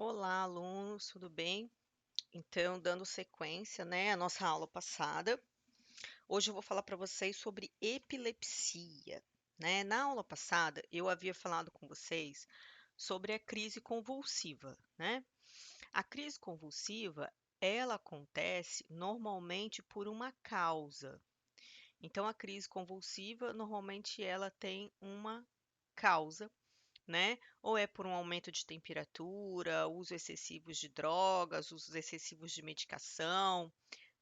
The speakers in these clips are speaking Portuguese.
Olá, alunos, tudo bem? Então, dando sequência, à nossa aula passada, hoje eu vou falar para vocês sobre epilepsia, Na aula passada, eu havia falado com vocês sobre a crise convulsiva, A crise convulsiva, ela acontece normalmente por uma causa. Então, a crise convulsiva, normalmente, ela tem uma causa, Ou é por um aumento de temperatura, uso excessivos de drogas, usos excessivos de medicação,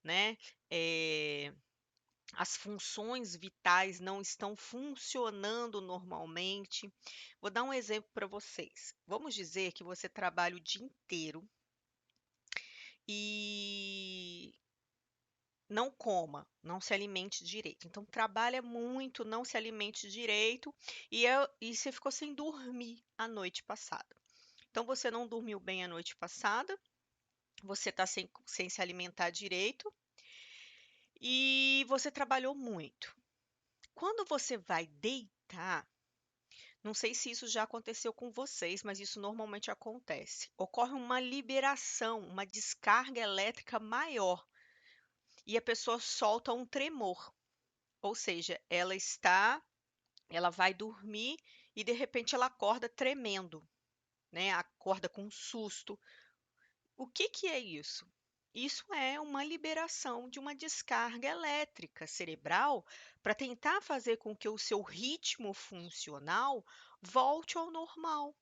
né? Eh, as funções vitais não estão funcionando normalmente. Vou dar um exemplo para vocês. Vamos dizer que você trabalha o dia inteiro e não coma, não se alimente direito. Então, trabalha muito, não se alimente direito e você ficou sem dormir a noite passada. Então, você não dormiu bem a noite passada, você está sem se alimentar direito e você trabalhou muito. Quando você vai deitar, não sei se isso já aconteceu com vocês, mas isso normalmente acontece. Ocorre uma liberação, uma descarga elétrica maior e a pessoa solta um tremor, ou seja, ela vai dormir e de repente ela acorda tremendo, Acorda com um susto. O que que é isso? Isso é uma liberação de uma descarga elétrica cerebral para tentar fazer com que o seu ritmo funcional volte ao normal,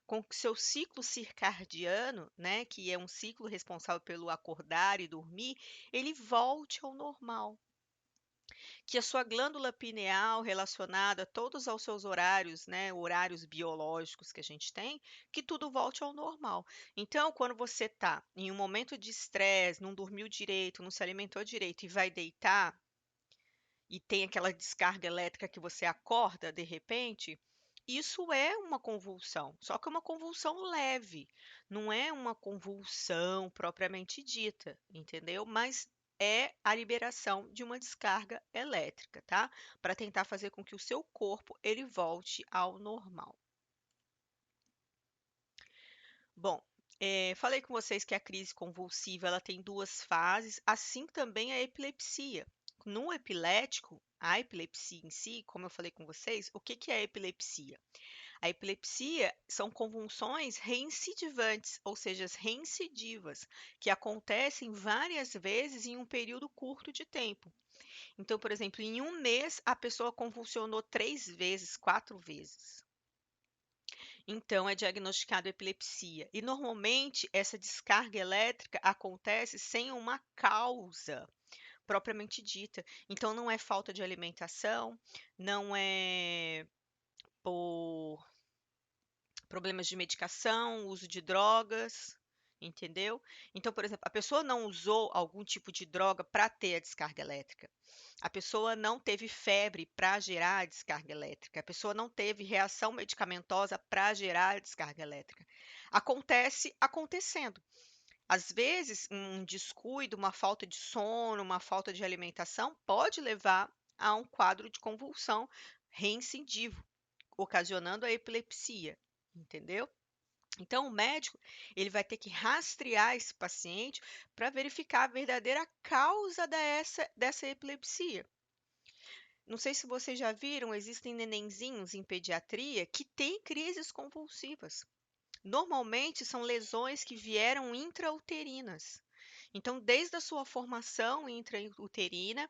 com que o seu ciclo circadiano, que é um ciclo responsável pelo acordar e dormir, ele volte ao normal, que a sua glândula pineal relacionada todos aos seus horários, horários biológicos que a gente tem, que tudo volte ao normal. Então, quando você está em um momento de estresse, não dormiu direito, não se alimentou direito e vai deitar e tem aquela descarga elétrica que você acorda de repente, isso é uma convulsão, só que é uma convulsão leve, não é uma convulsão propriamente dita, entendeu? Mas é a liberação de uma descarga elétrica, tá? Para tentar fazer com que o seu corpo ele volte ao normal. Bom, falei com vocês que a crise convulsiva ela tem duas fases, assim também a epilepsia. No epilético, a epilepsia em si, como eu falei com vocês, o que que é a epilepsia? A epilepsia são convulsões reincidivantes, ou seja, as reincidivas, que acontecem várias vezes em um período curto de tempo. Então, por exemplo, em um mês, a pessoa convulsionou 3 vezes, 4 vezes. Então, é diagnosticado epilepsia. E normalmente essa descarga elétrica acontece sem uma causa propriamente dita. Então, não é falta de alimentação, não é por problemas de medicação, uso de drogas, entendeu? Então, por exemplo, a pessoa não usou algum tipo de droga para ter a descarga elétrica. A pessoa não teve febre para gerar a descarga elétrica. A pessoa não teve reação medicamentosa para gerar a descarga elétrica. Acontece acontecendo. Às vezes, um descuido, uma falta de sono, uma falta de alimentação pode levar a um quadro de convulsão reincidivo, ocasionando a epilepsia, entendeu? Então, o médico ele vai ter que rastrear esse paciente para verificar a verdadeira causa dessa epilepsia. Não sei se vocês já viram, existem nenenzinhos em pediatria que têm crises convulsivas. Normalmente são lesões que vieram intrauterinas. Então, desde a sua formação intrauterina,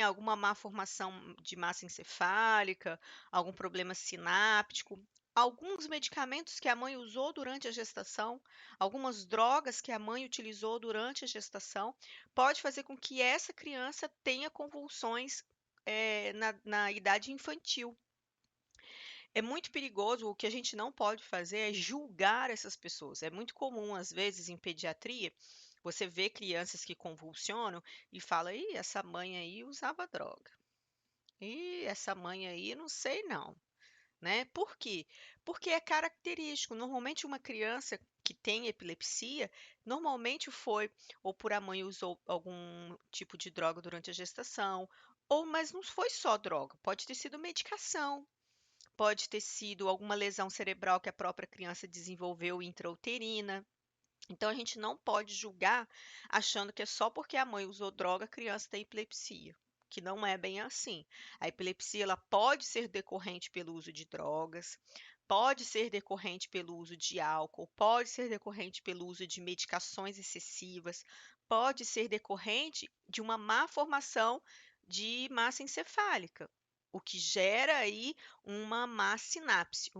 alguma malformação de massa encefálica, algum problema sináptico, alguns medicamentos que a mãe usou durante a gestação, algumas drogas que a mãe utilizou durante a gestação, pode fazer com que essa criança tenha convulsões, na idade infantil. É muito perigoso, o que a gente não pode fazer é julgar essas pessoas. É muito comum, às vezes, em pediatria, você vê crianças que convulsionam e fala: "Ih, essa mãe aí usava droga. Ih, essa mãe aí não sei não", Por quê? Porque é característico. Normalmente uma criança que tem epilepsia, normalmente foi ou por a mãe usou algum tipo de droga durante a gestação, ou mas não foi só droga, pode ter sido medicação. pode ter sido alguma lesão cerebral que a própria criança desenvolveu intrauterina. Então, a gente não pode julgar achando que é só porque a mãe usou droga, a criança tem epilepsia, que não é bem assim. A epilepsia ela pode ser decorrente pelo uso de drogas, pode ser decorrente pelo uso de álcool, pode ser decorrente pelo uso de medicações excessivas, pode ser decorrente de uma má formação de massa encefálica, o que gera aí uma má sinapse.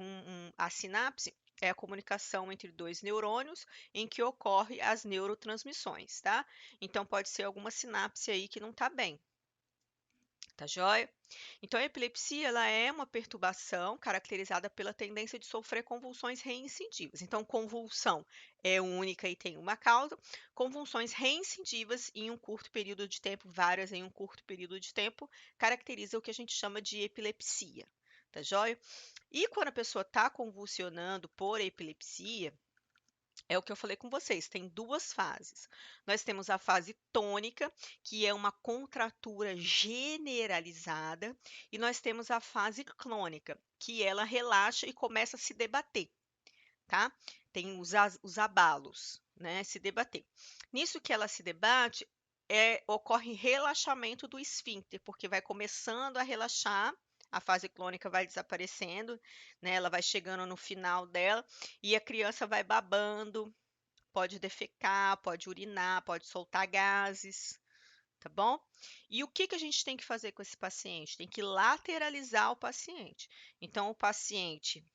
A sinapse é a comunicação entre dois neurônios em que ocorre as neurotransmissões, tá? Então pode ser alguma sinapse aí que não está bem. Tá joia? Então, a epilepsia ela é uma perturbação caracterizada pela tendência de sofrer convulsões reincidivas. Então, convulsão é única e tem uma causa. Convulsões reincidivas em um curto período de tempo, várias em um curto período de tempo, caracteriza o que a gente chama de epilepsia. Tá joia? E quando a pessoa está convulsionando por epilepsia, é o que eu falei com vocês, tem duas fases. Nós temos a fase tônica, que é uma contratura generalizada, e nós temos a fase clônica, que ela relaxa e começa a se debater, tá? Tem os abalos, né? Se debater. Nisso que ela se debate, ocorre relaxamento do esfíncter, porque vai começando a relaxar, a fase clônica vai desaparecendo, né? Ela vai chegando no final dela e a criança vai babando, pode defecar, pode urinar, pode soltar gases, tá bom? E o que que a gente tem que fazer com esse paciente? Tem que lateralizar o paciente. Então, o paciente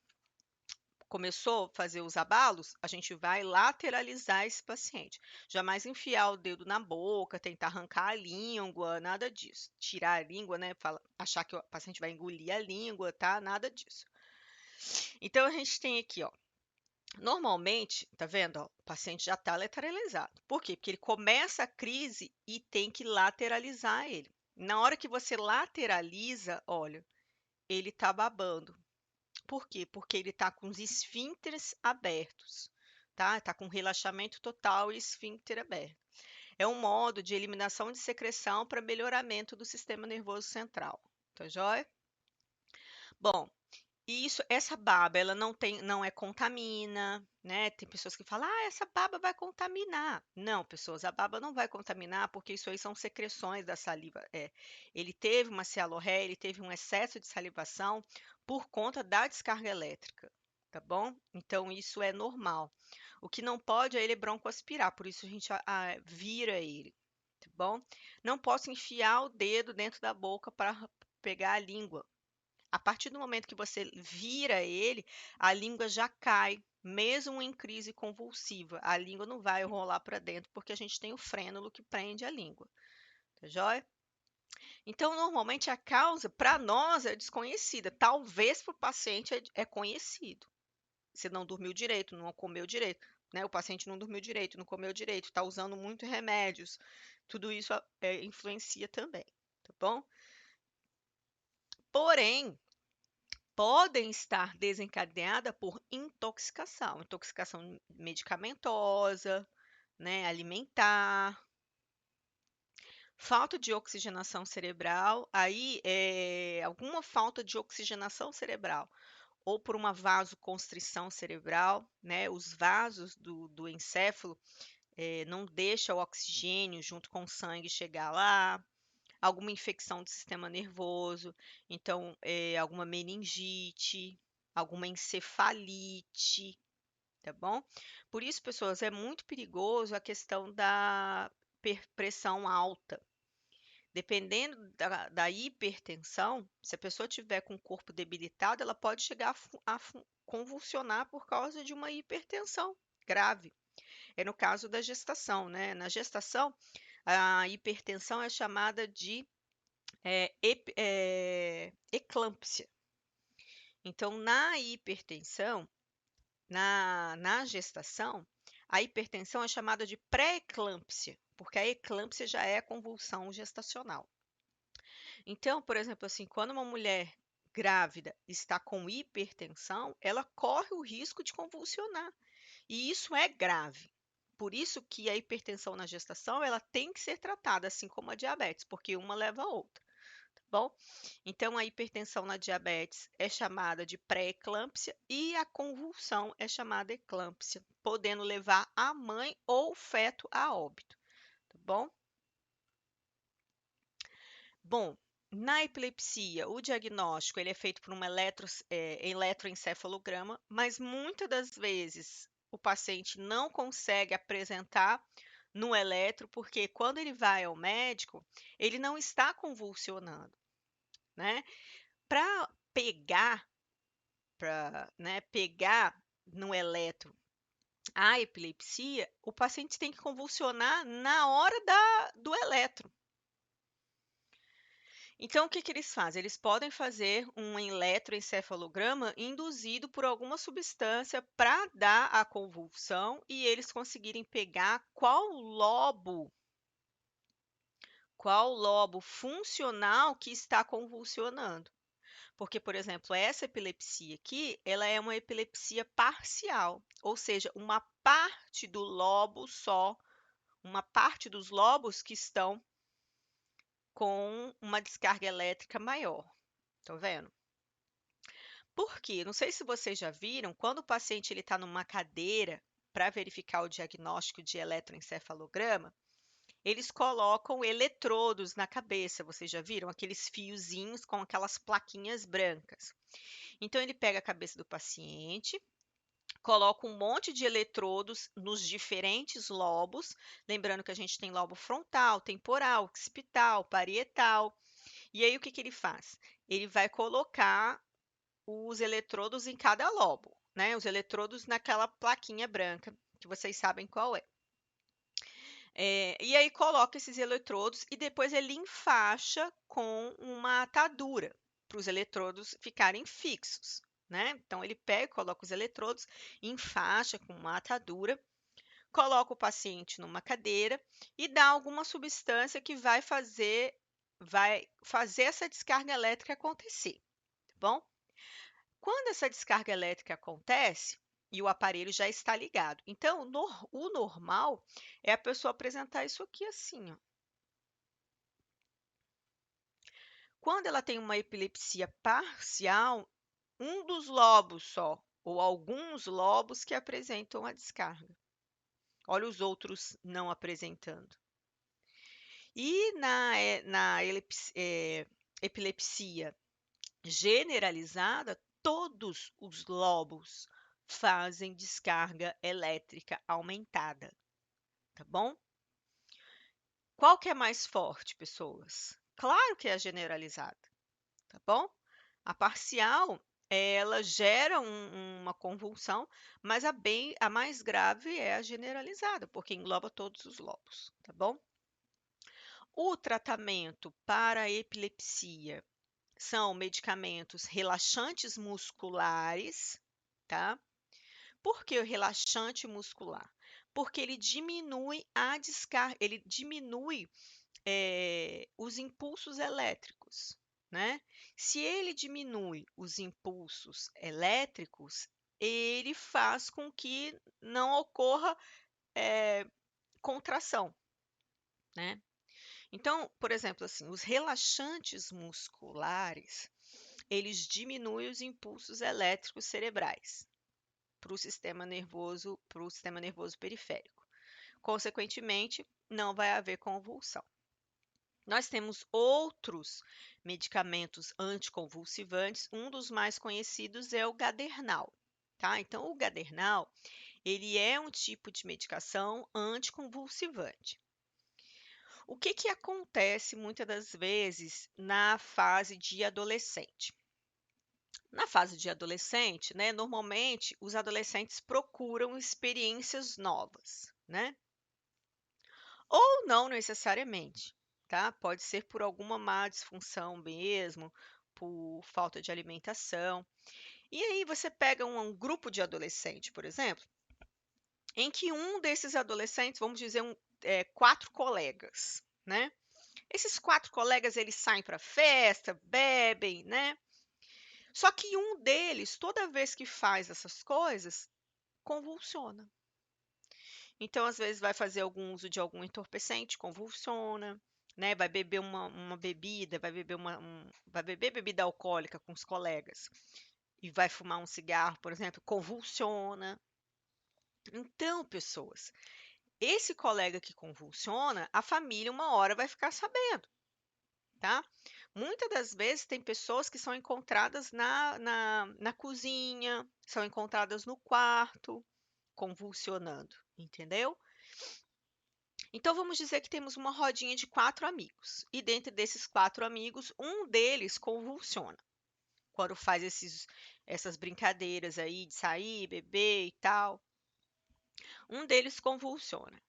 começou a fazer os abalos, a gente vai lateralizar esse paciente. Jamais enfiar o dedo na boca, tentar arrancar a língua, nada disso. Tirar a língua, né? Achar que o paciente vai engolir a língua, tá? Nada disso. Então, a gente tem aqui, ó. Normalmente, tá vendo, ó, o paciente já está lateralizado. Por quê? Porque ele começa a crise e tem que lateralizar ele. Na hora que você lateraliza, olha, ele está babando. Por quê? Porque ele está com os esfíncteres abertos, tá? Está com relaxamento total e esfíncter aberto. É um modo de eliminação de secreção para melhoramento do sistema nervoso central. Tá joia? Bom, e essa baba, ela não é contamina, né? Tem pessoas que falam, essa baba vai contaminar. Não, pessoas, a baba não vai contaminar, porque isso aí são secreções da saliva. Ele teve uma cialorreia, ele teve um excesso de salivação por conta da descarga elétrica, tá bom? Então, isso é normal. O que não pode é ele broncoaspirar, por isso a gente vira ele, tá bom? Não posso enfiar o dedo dentro da boca para pegar a língua. A partir do momento que você vira ele, a língua já cai, mesmo em crise convulsiva. A língua não vai rolar para dentro, porque a gente tem o frênulo que prende a língua. Tá joia? Então, normalmente a causa, para nós, é desconhecida. Talvez para o paciente é conhecido. Você não dormiu direito, não comeu direito, né? O paciente não dormiu direito, não comeu direito, está usando muito remédios. Tudo isso influencia também, tá bom? Porém, podem estar desencadeadas por intoxicação medicamentosa, né, alimentar, falta de oxigenação cerebral, aí alguma falta de oxigenação cerebral, ou por uma vasoconstrição cerebral, né, os vasos do encéfalo não deixam o oxigênio junto com o sangue chegar lá, alguma infecção do sistema nervoso, então alguma meningite, alguma encefalite, tá bom? Por isso, pessoas, é muito perigoso a questão da pressão alta. Dependendo da hipertensão, se a pessoa tiver com o corpo debilitado, ela pode chegar a convulsionar por causa de uma hipertensão grave. É no caso da gestação, né? Na gestação, a hipertensão é chamada de eclâmpsia. Então, na hipertensão, na gestação, a hipertensão é chamada de pré-eclâmpsia, porque a eclâmpsia já é a convulsão gestacional. Então, por exemplo, assim, quando uma mulher grávida está com hipertensão, ela corre o risco de convulsionar. E isso é grave. Por isso que a hipertensão na gestação, ela tem que ser tratada, assim como a diabetes, porque uma leva a outra. bom? Então, a hipertensão na diabetes é chamada de pré-eclâmpsia e a convulsão é chamada eclâmpsia, podendo levar a mãe ou o feto a óbito, tá bom? Bom, na epilepsia, o diagnóstico ele é feito por um eletroencefalograma, mas muitas das vezes o paciente não consegue apresentar no eletro, porque quando ele vai ao médico, ele não está convulsionando, né? Para pegar, pegar no eletro a epilepsia, o paciente tem que convulsionar na hora do eletro. Então, o que que eles fazem? Eles podem fazer um eletroencefalograma induzido por alguma substância para dar a convulsão e eles conseguirem pegar qual lobo funcional que está convulsionando. Porque, por exemplo, essa epilepsia aqui, ela é uma epilepsia parcial, ou seja, uma parte do lobo só, uma parte dos lobos que estão com uma descarga elétrica maior. Estão vendo? Por quê? Não sei se vocês já viram, quando o paciente está numa cadeira para verificar o diagnóstico de eletroencefalograma, eles colocam eletrodos na cabeça. Vocês já viram? Aqueles fiozinhos com aquelas plaquinhas brancas. Então, ele pega a cabeça do paciente, coloca um monte de eletrodos nos diferentes lobos. Lembrando que a gente tem lobo frontal, temporal, occipital, parietal. E aí, o que que ele faz? Ele vai colocar os eletrodos em cada lobo, né? Os eletrodos naquela plaquinha branca, que vocês sabem qual é. E aí coloca esses eletrodos e depois ele enfaixa com uma atadura para os eletrodos ficarem fixos, né? Então ele pega, coloca os eletrodos, enfaixa com uma atadura, coloca o paciente numa cadeira e dá alguma substância que vai fazer essa descarga elétrica acontecer, tá bom? Quando essa descarga elétrica acontece e o aparelho já está ligado, então o normal é a pessoa apresentar isso aqui assim, ó. Quando ela tem uma epilepsia parcial, um dos lobos só, ou alguns lobos que apresentam a descarga. Olha os outros não apresentando. E na epilepsia generalizada, todos os lobos fazem descarga elétrica aumentada, tá bom? Qual que é mais forte, pessoas? Claro que é a generalizada, tá bom? A parcial, ela gera uma convulsão, mas a mais grave é a generalizada, porque engloba todos os lobos, tá bom? O tratamento para a epilepsia são medicamentos relaxantes musculares, tá? Por que o relaxante muscular? Porque ele diminui a descarga, ele diminui os impulsos elétricos, né? Se ele diminui os impulsos elétricos, ele faz com que não ocorra contração, né? Então, por exemplo, assim, os relaxantes musculares, eles diminuem os impulsos elétricos cerebrais para o sistema nervoso periférico. Consequentemente, não vai haver convulsão. Nós temos outros medicamentos anticonvulsivantes, um dos mais conhecidos é o Gadernal, tá? Então, o Gadernal, ele é um tipo de medicação anticonvulsivante. O que que acontece muitas das vezes na fase de adolescente? Na fase de adolescente, né, normalmente os adolescentes procuram experiências novas, né? Ou não necessariamente, tá? Pode ser por alguma má disfunção mesmo, por falta de alimentação. E aí você pega um grupo de adolescente, por exemplo, em que um desses adolescentes, vamos dizer, 4 colegas, né? Esses 4 colegas, eles saem para festa, bebem, né? Só que um deles, toda vez que faz essas coisas, convulsiona. Então, às vezes, vai fazer algum uso de algum entorpecente, convulsiona. né? Vai beber uma bebida, vai beber bebida alcoólica com os colegas e vai fumar um cigarro, por exemplo, convulsiona. Então, pessoas, esse colega que convulsiona, a família uma hora vai ficar sabendo, tá? Muitas das vezes tem pessoas que são encontradas na cozinha, são encontradas no quarto, convulsionando, entendeu? Então vamos dizer que temos uma rodinha de 4 amigos, e dentre desses 4 amigos, um deles convulsiona. Quando faz essas brincadeiras aí de sair, beber e tal, um deles convulsiona.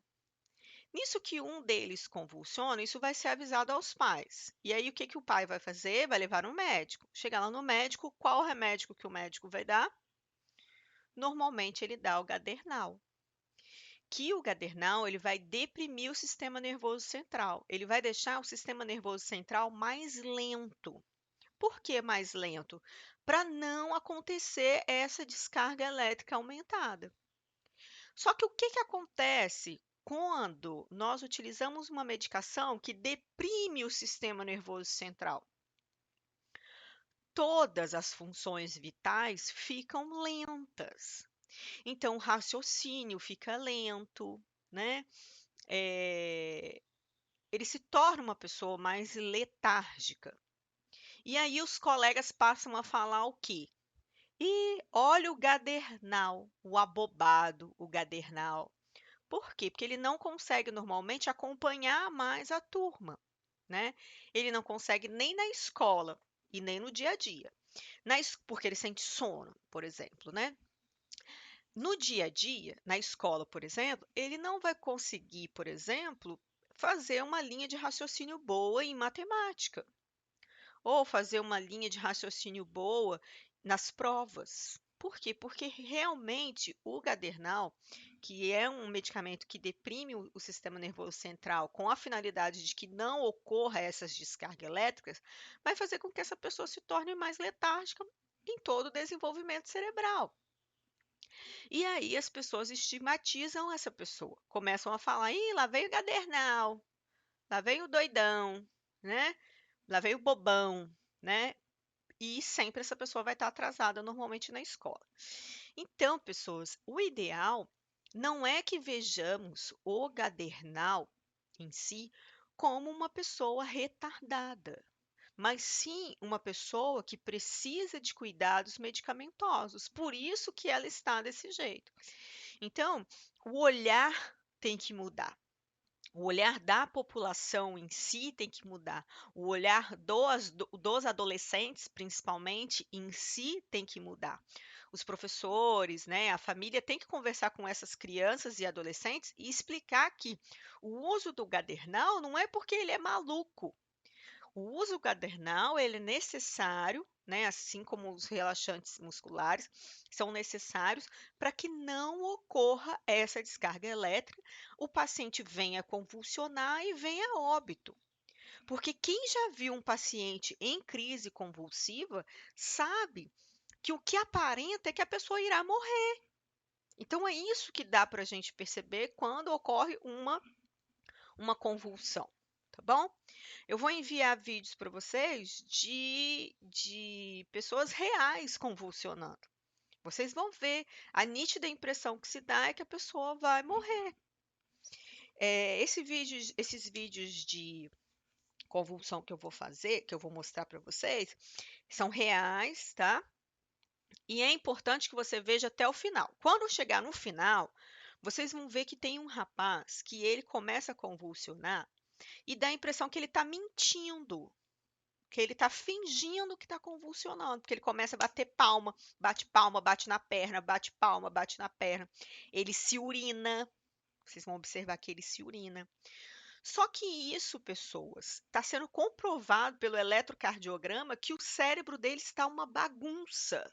Nisso que um deles convulsiona, isso vai ser avisado aos pais. E aí o que que o pai vai fazer? Vai levar no médico. Chegar lá no médico, qual o remédio que o médico vai dar? Normalmente ele dá o gadernal. Que o gadernal ele vai deprimir o sistema nervoso central. Ele vai deixar o sistema nervoso central mais lento. Por que mais lento? Para não acontecer essa descarga elétrica aumentada. Só que o que que acontece quando nós utilizamos uma medicação que deprime o sistema nervoso central? Todas as funções vitais ficam lentas. Então, o raciocínio fica lento, né? Eh, ele se torna uma pessoa mais letárgica. E aí os colegas passam a falar o quê? E olha o gadernal, o abobado, o gadernal. Por quê? Porque ele não consegue normalmente acompanhar mais a turma, né? Ele não consegue nem na escola e nem no dia a dia. Porque ele sente sono, por exemplo, né? No dia a dia, na escola, por exemplo, ele não vai conseguir, por exemplo, fazer uma linha de raciocínio boa em matemática, ou fazer uma linha de raciocínio boa nas provas. Por quê? Porque realmente o gadernal, que é um medicamento que deprime o sistema nervoso central com a finalidade de que não ocorra essas descargas elétricas, vai fazer com que essa pessoa se torne mais letárgica em todo o desenvolvimento cerebral. E aí as pessoas estigmatizam essa pessoa, começam a falar: ih, lá veio o gadernal, lá veio o doidão, né? Lá veio o bobão, né? E sempre essa pessoa vai estar atrasada normalmente na escola. Então, pessoas, o ideal não é que vejamos o gadernal em si como uma pessoa retardada, mas sim uma pessoa que precisa de cuidados medicamentosos. Por isso que ela está desse jeito. Então, o olhar tem que mudar. O olhar da população em si tem que mudar. O olhar dos adolescentes, principalmente, em si tem que mudar. Os professores, né, a família tem que conversar com essas crianças e adolescentes e explicar que o uso do gadernal não é porque ele é maluco. O uso gadernal ele é necessário, né, assim como os relaxantes musculares são necessários para que não ocorra essa descarga elétrica, o paciente venha convulsionar e venha a óbito. Porque quem já viu um paciente em crise convulsiva sabe que o que aparenta é que a pessoa irá morrer. Então é isso que dá para a gente perceber quando ocorre uma convulsão, tá bom? Eu vou enviar vídeos para vocês de pessoas reais convulsionando. Vocês vão ver, a nítida impressão que se dá é que a pessoa vai morrer. Esses vídeos de convulsão que eu vou fazer, que eu vou mostrar para vocês, são reais, tá? E é importante que você veja até o final. Quando chegar no final, vocês vão ver que tem um rapaz que ele começa a convulsionar e dá a impressão que ele está mentindo, que ele está fingindo que está convulsionando, porque ele começa a bater palma, bate na perna, bate palma, bate na perna. Ele se urina, vocês vão observar que ele se urina. Só que isso, pessoas, está sendo comprovado pelo eletrocardiograma que o cérebro dele está uma bagunça.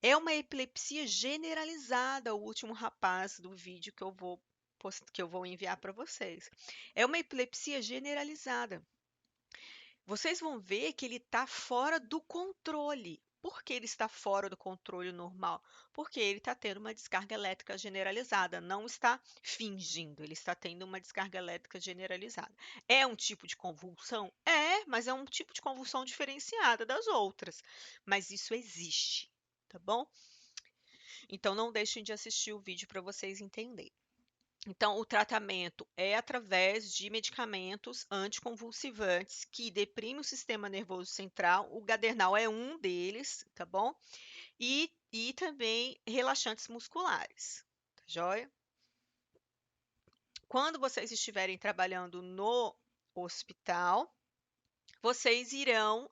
É uma epilepsia generalizada, o último rapaz do vídeo que eu vou enviar para vocês. É uma epilepsia generalizada. Vocês vão ver que ele está fora do controle. Por que ele está fora do controle normal? Porque ele está tendo uma descarga elétrica generalizada, não está fingindo, ele está tendo uma descarga elétrica generalizada. É um tipo de convulsão? É, mas é um tipo de convulsão diferenciada das outras. Mas isso existe, tá bom? Então não deixem de assistir o vídeo para vocês entenderem. Então, o tratamento é através de medicamentos anticonvulsivantes que deprimem o sistema nervoso central. O gadernal é um deles, tá bom? E também relaxantes musculares, tá joia? Quando vocês estiverem trabalhando no hospital, vocês irão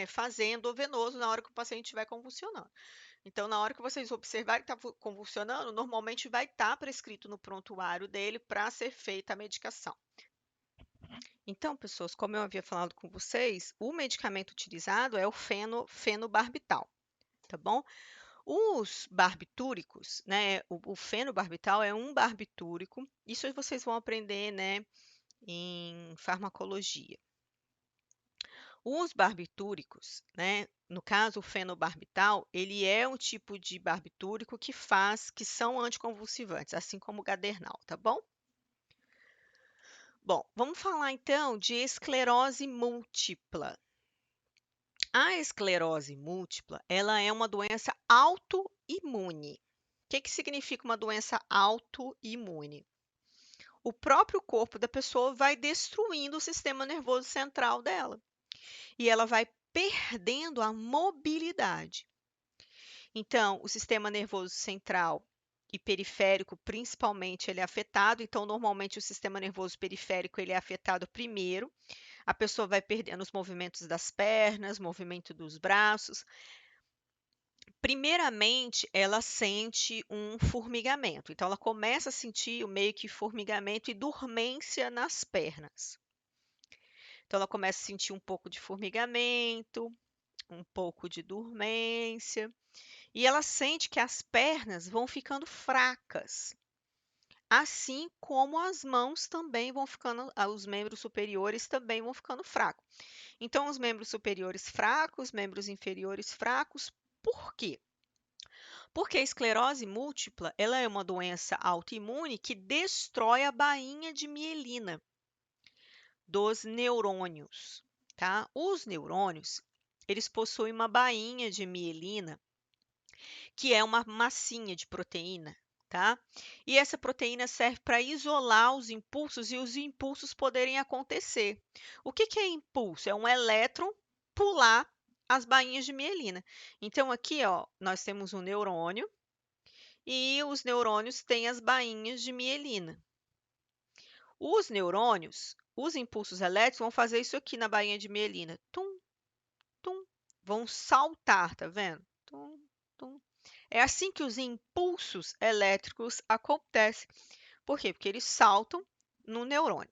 fazer endovenoso na hora que o paciente estiver convulsionando. Então, na hora que vocês observarem que está convulsionando, normalmente vai estar prescrito no prontuário dele para ser feita a medicação. Então, pessoas, como eu havia falado com vocês, o medicamento utilizado é o fenobarbital, tá bom? Os barbitúricos, né? O fenobarbital é um barbitúrico. Isso vocês vão aprender, né, em farmacologia. Os barbitúricos, né, no caso o fenobarbital, ele é um tipo de barbitúrico que são anticonvulsivantes, assim como o gadernal, tá bom? Bom, vamos falar então de esclerose múltipla. A esclerose múltipla, ela é uma doença autoimune. O que significa uma doença autoimune? O próprio corpo da pessoa vai destruindo o sistema nervoso central dela e ela vai perdendo a mobilidade. Então, o sistema nervoso central e periférico, principalmente, ele é afetado. Então, normalmente, o sistema nervoso periférico ele é afetado primeiro. A pessoa vai perdendo os movimentos das pernas, movimento dos braços. Primeiramente, ela sente um formigamento. Então, ela começa a sentir meio que formigamento e dormência nas pernas. Então, ela começa a sentir um pouco de formigamento, um pouco de dormência. E ela sente que as pernas vão ficando fracas, assim como as mãos também vão ficando, os membros superiores também vão ficando fracos. Então, os membros superiores fracos, membros inferiores fracos, por quê? Porque a esclerose múltipla, ela é uma doença autoimune que destrói a bainha de mielina dos neurônios, tá? Os neurônios, eles possuem uma bainha de mielina que é uma massinha de proteína, tá? E essa proteína serve para isolar os impulsos e os impulsos poderem acontecer. O que é impulso? É um elétron pular as bainhas de mielina. Então, aqui, ó, nós temos um neurônio e os neurônios têm as bainhas de mielina. Os neurônios, os impulsos elétricos vão fazer isso aqui na bainha de mielina. Tum, tum, vão saltar, tá vendo? Tum, tum. É assim que os impulsos elétricos acontecem. Por quê? Porque eles saltam no neurônio.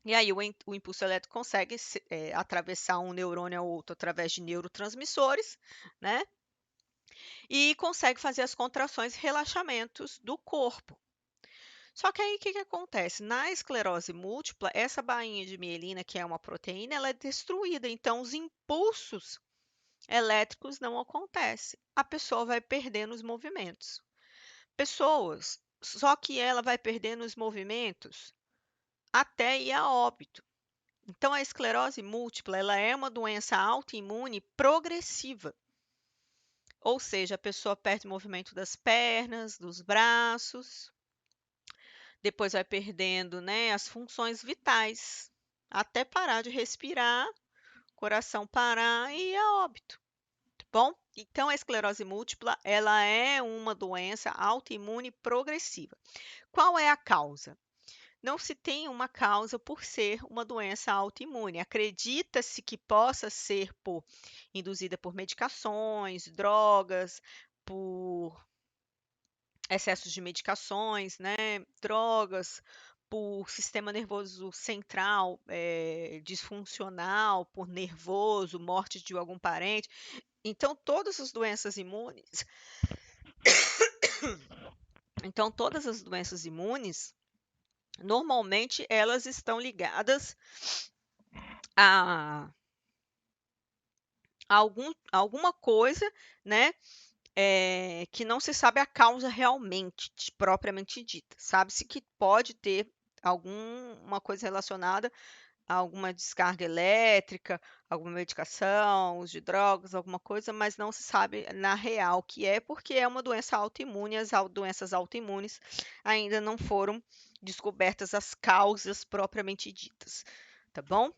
E aí o impulso elétrico consegue atravessar um neurônio ao outro através de neurotransmissores, né? E consegue fazer as contrações e relaxamentos do corpo. Só que aí o que acontece? Na esclerose múltipla, essa bainha de mielina, que é uma proteína, ela é destruída. Então, os impulsos elétricos não acontecem. A pessoa vai perdendo os movimentos. Só que ela vai perdendo os movimentos até ir a óbito. Então, a esclerose múltipla, ela é uma doença autoimune progressiva. Ou seja, a pessoa perde o movimento das pernas, dos braços, depois vai perdendo, né, as funções vitais, até parar de respirar, coração parar e ir a óbito, tá bom? Então, a esclerose múltipla, ela é uma doença autoimune progressiva. Qual é a causa? Não se tem uma causa por ser uma doença autoimune. Acredita-se que possa ser induzida por medicações, drogas, por excessos de medicações, né, drogas, por sistema nervoso central disfuncional, por nervoso, morte de algum parente. Então, todas as doenças imunes, normalmente elas estão ligadas a alguma coisa, né, que não se sabe a causa realmente, propriamente dita. Sabe-se que pode ter alguma coisa relacionada a alguma descarga elétrica, alguma medicação, uso de drogas, alguma coisa, mas não se sabe na real o que é, porque é uma doença autoimune. As doenças autoimunes ainda não foram descobertas as causas propriamente ditas, tá bom?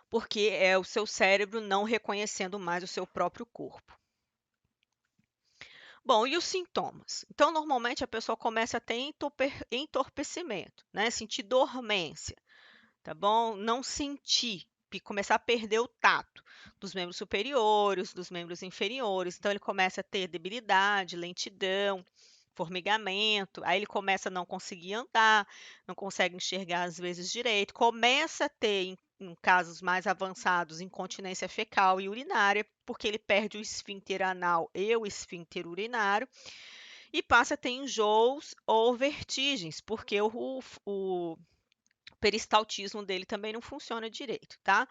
Porque é o seu cérebro não reconhecendo mais o seu próprio corpo. Bom, e os sintomas? Então, normalmente a pessoa começa a ter entorpecimento, né? Sentir dormência, tá bom? Não sentir, começar a perder o tato dos membros superiores, dos membros inferiores. Então, ele começa a ter debilidade, lentidão, formigamento. Aí ele começa a não conseguir andar, não consegue enxergar às vezes direito. Começa a ter, em casos mais avançados, incontinência fecal e urinária, porque ele perde o esfíncter anal e o esfíncter urinário. E passa a ter enjoos ou vertigens, porque o peristaltismo dele também não funciona direito, tá?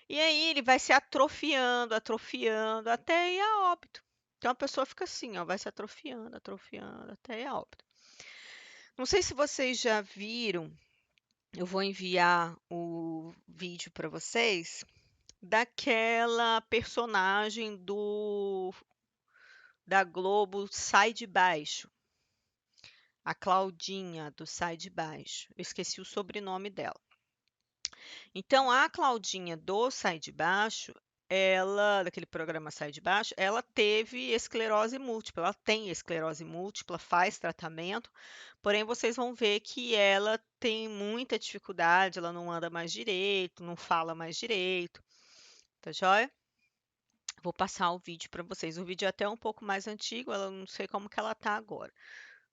E aí ele vai se atrofiando, atrofiando, até ir a óbito. Então a pessoa fica assim, ó, vai se atrofiando, atrofiando, até ir a óbito. Não sei se vocês já viram, eu vou enviar o vídeo para vocês, daquela personagem da Globo Sai de Baixo, a Claudinha do Sai de Baixo. Eu esqueci o sobrenome dela. Então, a Claudinha do Sai de Baixo, daquele programa Sai de Baixo, ela teve esclerose múltipla, ela tem esclerose múltipla, faz tratamento, porém vocês vão ver que ela tem muita dificuldade, ela não anda mais direito, não fala mais direito, tá joia? Vou passar o vídeo para vocês. O vídeo é até um pouco mais antigo, ela não sei como que ela tá agora,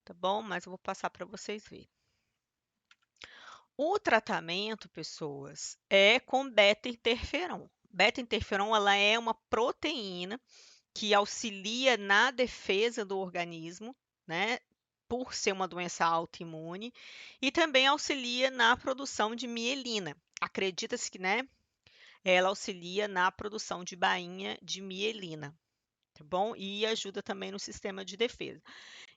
tá bom? Mas eu vou passar para vocês verem. O tratamento, pessoas, é com beta-interferon. Beta-interferon, ela é uma proteína que auxilia na defesa do organismo, né? Por ser uma doença autoimune, e também auxilia na produção de mielina. Acredita-se que, né, ela auxilia na produção de bainha de mielina, tá bom? E ajuda também no sistema de defesa.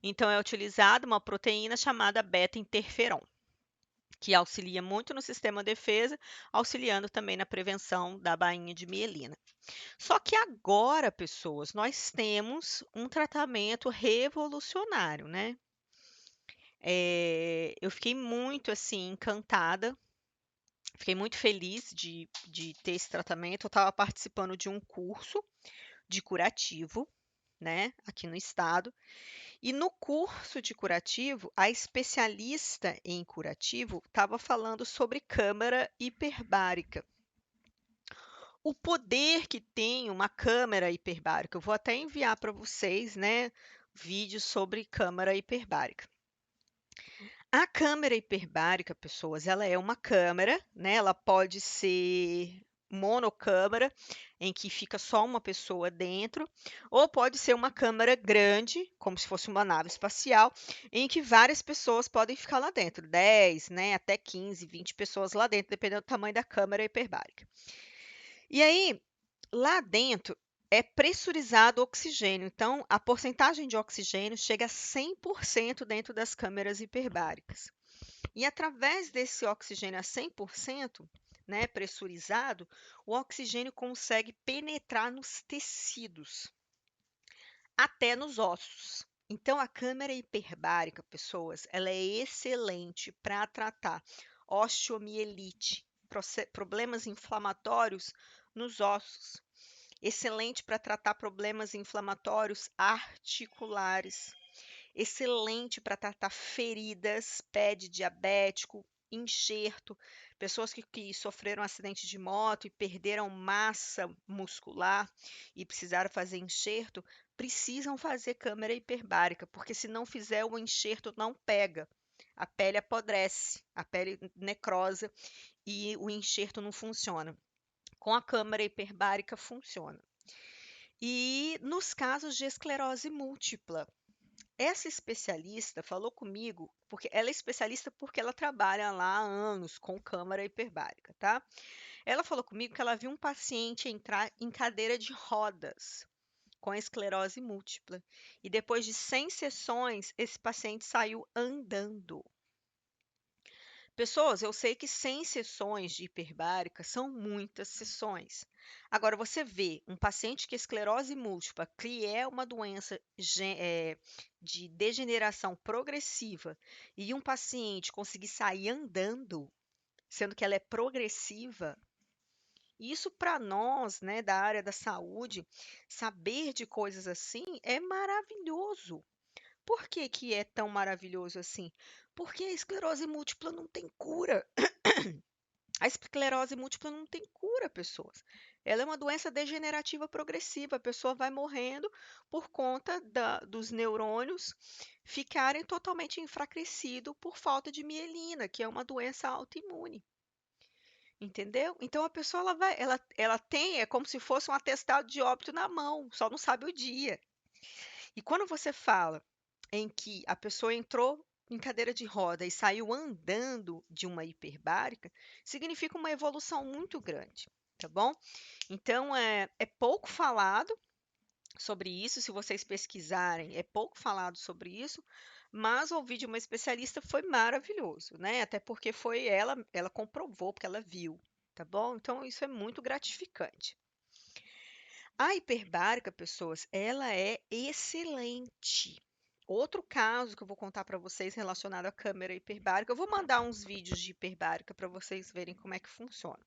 Então, é utilizada uma proteína chamada beta-interferon, que auxilia muito no sistema de defesa, auxiliando também na prevenção da bainha de mielina. Só que agora, pessoas, nós temos um tratamento revolucionário, né? Eu fiquei muito, assim, encantada, fiquei muito feliz de ter esse tratamento. Eu estava participando de um curso de curativo, né, aqui no estado. E no curso de curativo, a especialista em curativo estava falando sobre câmara hiperbárica. O poder que tem uma câmara hiperbárica. Eu vou até enviar para vocês, né, vídeos sobre câmara hiperbárica. A câmara hiperbárica, pessoas, ela é uma câmara, né? Ela pode ser monocâmara, em que fica só uma pessoa dentro, ou pode ser uma câmara grande, como se fosse uma nave espacial, em que várias pessoas podem ficar lá dentro, 10, né, até 15, 20 pessoas lá dentro, dependendo do tamanho da câmara hiperbárica. E aí, lá dentro é pressurizado oxigênio, então a porcentagem de oxigênio chega a 100% dentro das câmeras hiperbáricas. E através desse oxigênio a 100%, né, pressurizado, o oxigênio consegue penetrar nos tecidos, até nos ossos. Então, a câmara hiperbárica, pessoas, ela é excelente para tratar osteomielite, problemas inflamatórios nos ossos. Excelente para tratar problemas inflamatórios articulares. Excelente para tratar feridas, pé de diabético, enxerto, pessoas que sofreram acidente de moto e perderam massa muscular e precisaram fazer enxerto, precisam fazer câmara hiperbárica, porque se não fizer, o enxerto não pega. A pele apodrece, a pele necrosa e o enxerto não funciona. Com a câmara hiperbárica funciona. E nos casos de esclerose múltipla, Essa especialista falou comigo, porque ela é especialista porque ela trabalha lá há anos com câmara hiperbárica, tá? Ela falou comigo que ela viu um paciente entrar em cadeira de rodas com esclerose múltipla. E depois de 100 sessões, esse paciente saiu andando. Pessoas, eu sei que 100 sessões de hiperbárica são muitas sessões. Agora, você vê um paciente que é esclerose múltipla, que é uma doença de degeneração progressiva, e um paciente conseguir sair andando, sendo que ela é progressiva, isso para nós, né, da área da saúde, saber de coisas assim é maravilhoso. Por que que é tão maravilhoso assim? Porque a esclerose múltipla não tem cura. A esclerose múltipla não tem cura, pessoas. Ela é uma doença degenerativa progressiva. A pessoa vai morrendo por conta dos neurônios ficarem totalmente enfraquecidos por falta de mielina, que é uma doença autoimune. Entendeu? Então a pessoa ela tem, é como se fosse um atestado de óbito na mão, só não sabe o dia. E quando você fala em que a pessoa entrou em cadeira de roda e saiu andando de uma hiperbárica, significa uma evolução muito grande, tá bom? Então é pouco falado sobre isso, se vocês pesquisarem, é pouco falado sobre isso, mas ouvir de uma especialista foi maravilhoso, né? Até porque foi ela comprovou, porque ela viu, tá bom? Então isso é muito gratificante. A hiperbárica, pessoas, ela é excelente. Outro caso que eu vou contar para vocês relacionado à câmera hiperbárica, eu vou mandar uns vídeos de hiperbárica para vocês verem como é que funciona.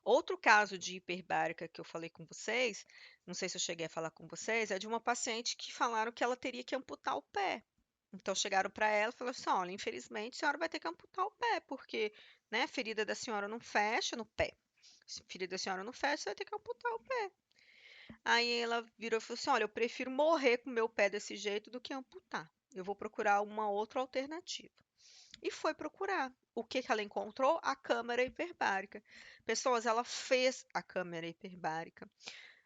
Outro caso de hiperbárica que eu falei com vocês, não sei se eu cheguei a falar com vocês, é de uma paciente que falaram que ela teria que amputar o pé. Então chegaram para ela e falaram assim: olha, infelizmente a senhora vai ter que amputar o pé, porque né, a ferida da senhora não fecha no pé. Se a ferida da senhora não fecha, você vai ter que amputar o pé. Aí ela virou e falou assim: olha, eu prefiro morrer com meu pé desse jeito do que amputar. Eu vou procurar uma outra alternativa. E foi procurar. O que que ela encontrou? A câmara hiperbárica. Pessoas, ela fez a câmara hiperbárica.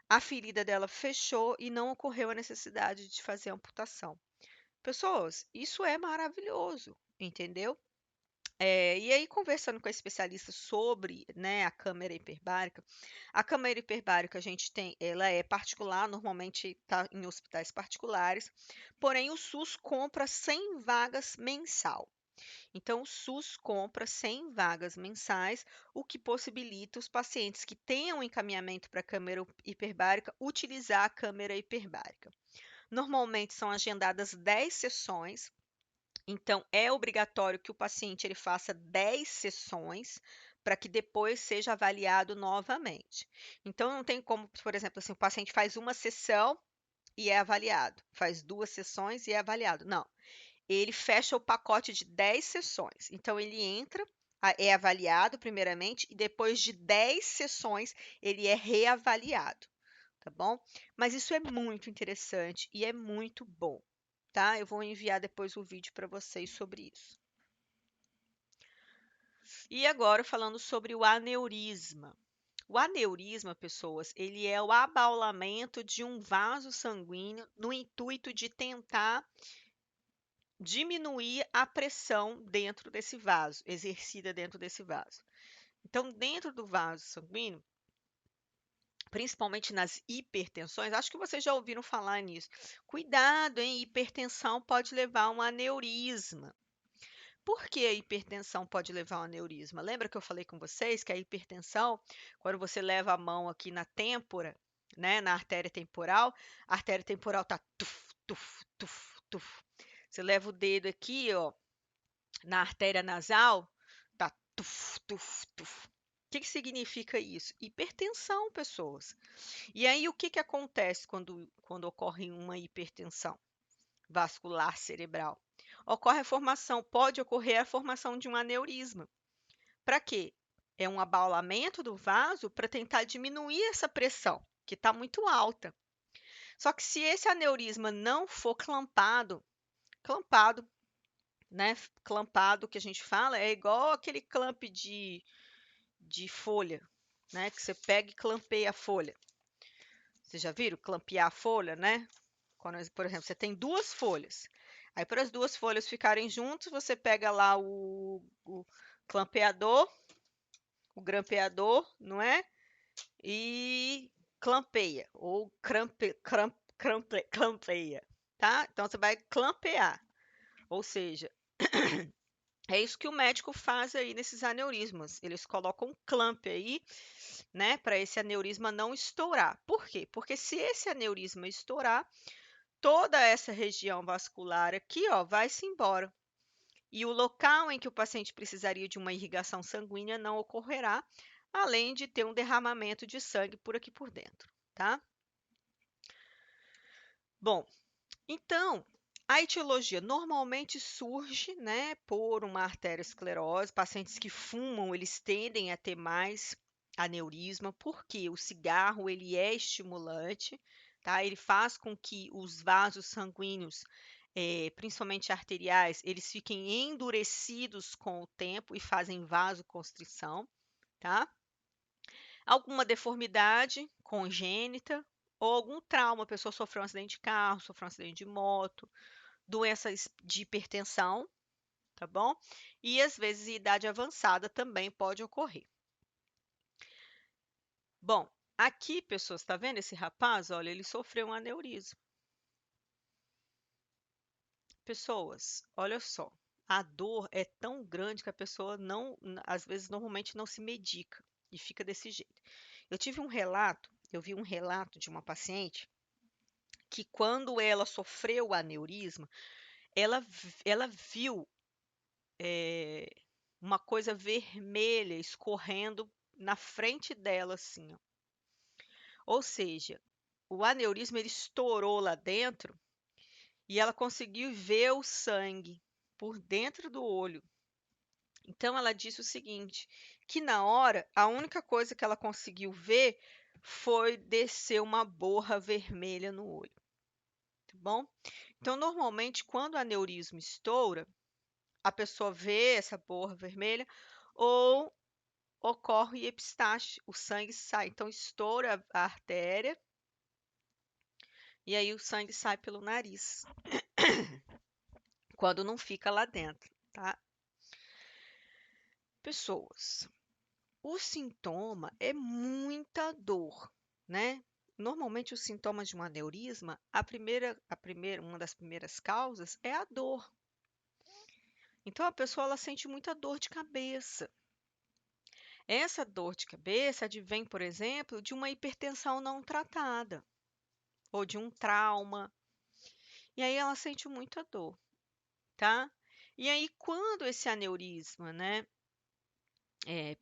A ferida dela fechou e não ocorreu a necessidade de fazer amputação. Pessoas, isso é maravilhoso, entendeu? E aí, conversando com a especialista sobre, né, a câmera hiperbárica, a câmera hiperbárica a gente tem, ela é particular, normalmente está em hospitais particulares, porém o SUS compra 100 vagas mensal. Então, o SUS compra 100 vagas mensais, o que possibilita os pacientes que tenham encaminhamento para a câmera hiperbárica utilizar a câmera hiperbárica. Normalmente são agendadas 10 sessões, então é obrigatório que o paciente ele faça 10 sessões para que depois seja avaliado novamente. Então não tem como, por exemplo, assim, o paciente faz uma sessão e é avaliado, faz duas sessões e é avaliado. Não, ele fecha o pacote de 10 sessões. Então ele entra, é avaliado primeiramente e depois de 10 sessões ele é reavaliado, tá bom? Mas isso é muito interessante e é muito bom, tá? Eu vou enviar depois o vídeo para vocês sobre isso. E agora falando sobre o aneurisma. O aneurisma, pessoas, ele é o abaulamento de um vaso sanguíneo no intuito de tentar diminuir a pressão dentro desse vaso, exercida dentro desse vaso. Então, dentro do vaso sanguíneo, principalmente nas hipertensões, acho que vocês já ouviram falar nisso. Cuidado, hein? Hipertensão pode levar a um aneurisma. Por que a hipertensão pode levar a um aneurisma? Lembra que eu falei com vocês que a hipertensão, quando você leva a mão aqui na têmpora, né, na a artéria temporal tá tuf, tuf, tuf, tuf. Você leva o dedo aqui, ó, na artéria nasal, tá tuf, tuf, tuf. O que que significa isso? Hipertensão, pessoas. E aí, o que que acontece quando ocorre uma hipertensão vascular cerebral? Ocorre a formação, pode ocorrer a formação de um aneurisma. Para quê? É um abaulamento do vaso para tentar diminuir essa pressão, que está muito alta. Só que se esse aneurisma não for clampado, né? Clampado que a gente fala é igual aquele clamp de folha, né? Que você pega e clampeia a folha. Vocês já viram clampear a folha, né? Quando, por exemplo, você tem duas folhas. Aí, para as duas folhas ficarem juntas, você pega lá o clampeador, o grampeador, não é? E clampeia, ou clampeia, tá? Então, você vai clampear. Ou seja, é isso que o médico faz aí nesses aneurismas. Eles colocam um clamp aí, né, para esse aneurisma não estourar. Por quê? Porque se esse aneurisma estourar, toda essa região vascular aqui, ó, vai-se embora. E o local em que o paciente precisaria de uma irrigação sanguínea não ocorrerá, além de ter um derramamento de sangue por aqui por dentro, tá? Bom, então, a etiologia normalmente surge, né, por uma arteriosclerose. Pacientes que fumam, eles tendem a ter mais aneurisma, porque o cigarro, ele é estimulante, tá? Ele faz com que os vasos sanguíneos, principalmente arteriais, eles fiquem endurecidos com o tempo e fazem vasoconstrição, tá? Alguma deformidade congênita ou algum trauma, a pessoa sofreu um acidente de carro, sofreu um acidente de moto, doenças de hipertensão, tá bom? E às vezes idade avançada também pode ocorrer. Bom, aqui, pessoas, tá vendo esse rapaz? Olha, ele sofreu um aneurisma. Pessoas, olha só, a dor é tão grande que a pessoa não, às vezes, normalmente não se medica e fica desse jeito. Eu vi um relato de uma paciente que quando ela sofreu o aneurisma, ela viu uma coisa vermelha escorrendo na frente dela, assim, ó. Ou seja, o aneurisma ele estourou lá dentro e ela conseguiu ver o sangue por dentro do olho. Então ela disse o seguinte, que na hora a única coisa que ela conseguiu ver foi descer uma borra vermelha no olho, tá bom? Então normalmente quando o aneurisma estoura, a pessoa vê essa borra vermelha ou ocorre epistaxe, o sangue sai. Então, estoura a artéria e aí o sangue sai pelo nariz, quando não fica lá dentro, tá? Pessoas, o sintoma é muita dor, né? Normalmente, os sintomas de um aneurisma, uma das primeiras causas é a dor. Então, a pessoa ela sente muita dor de cabeça. Essa dor de cabeça advém, por exemplo, de uma hipertensão não tratada ou de um trauma. E aí ela sente muita dor, tá? E aí, quando esse aneurisma, né,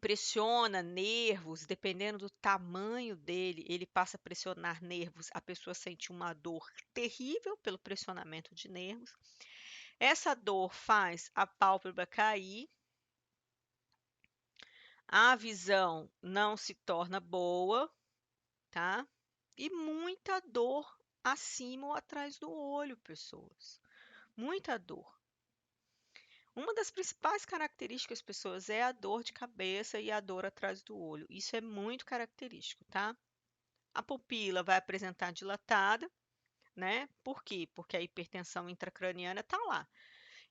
pressiona nervos, dependendo do tamanho dele, ele passa a pressionar nervos, a pessoa sente uma dor terrível pelo pressionamento de nervos. Essa dor faz a pálpebra cair, a visão não se torna boa, tá? E muita dor acima ou atrás do olho, pessoas. Muita dor. Uma das principais características, pessoas, é a dor de cabeça e a dor atrás do olho. Isso é muito característico, tá? A pupila vai apresentar dilatada, né? Por quê? Porque a hipertensão intracraniana está lá.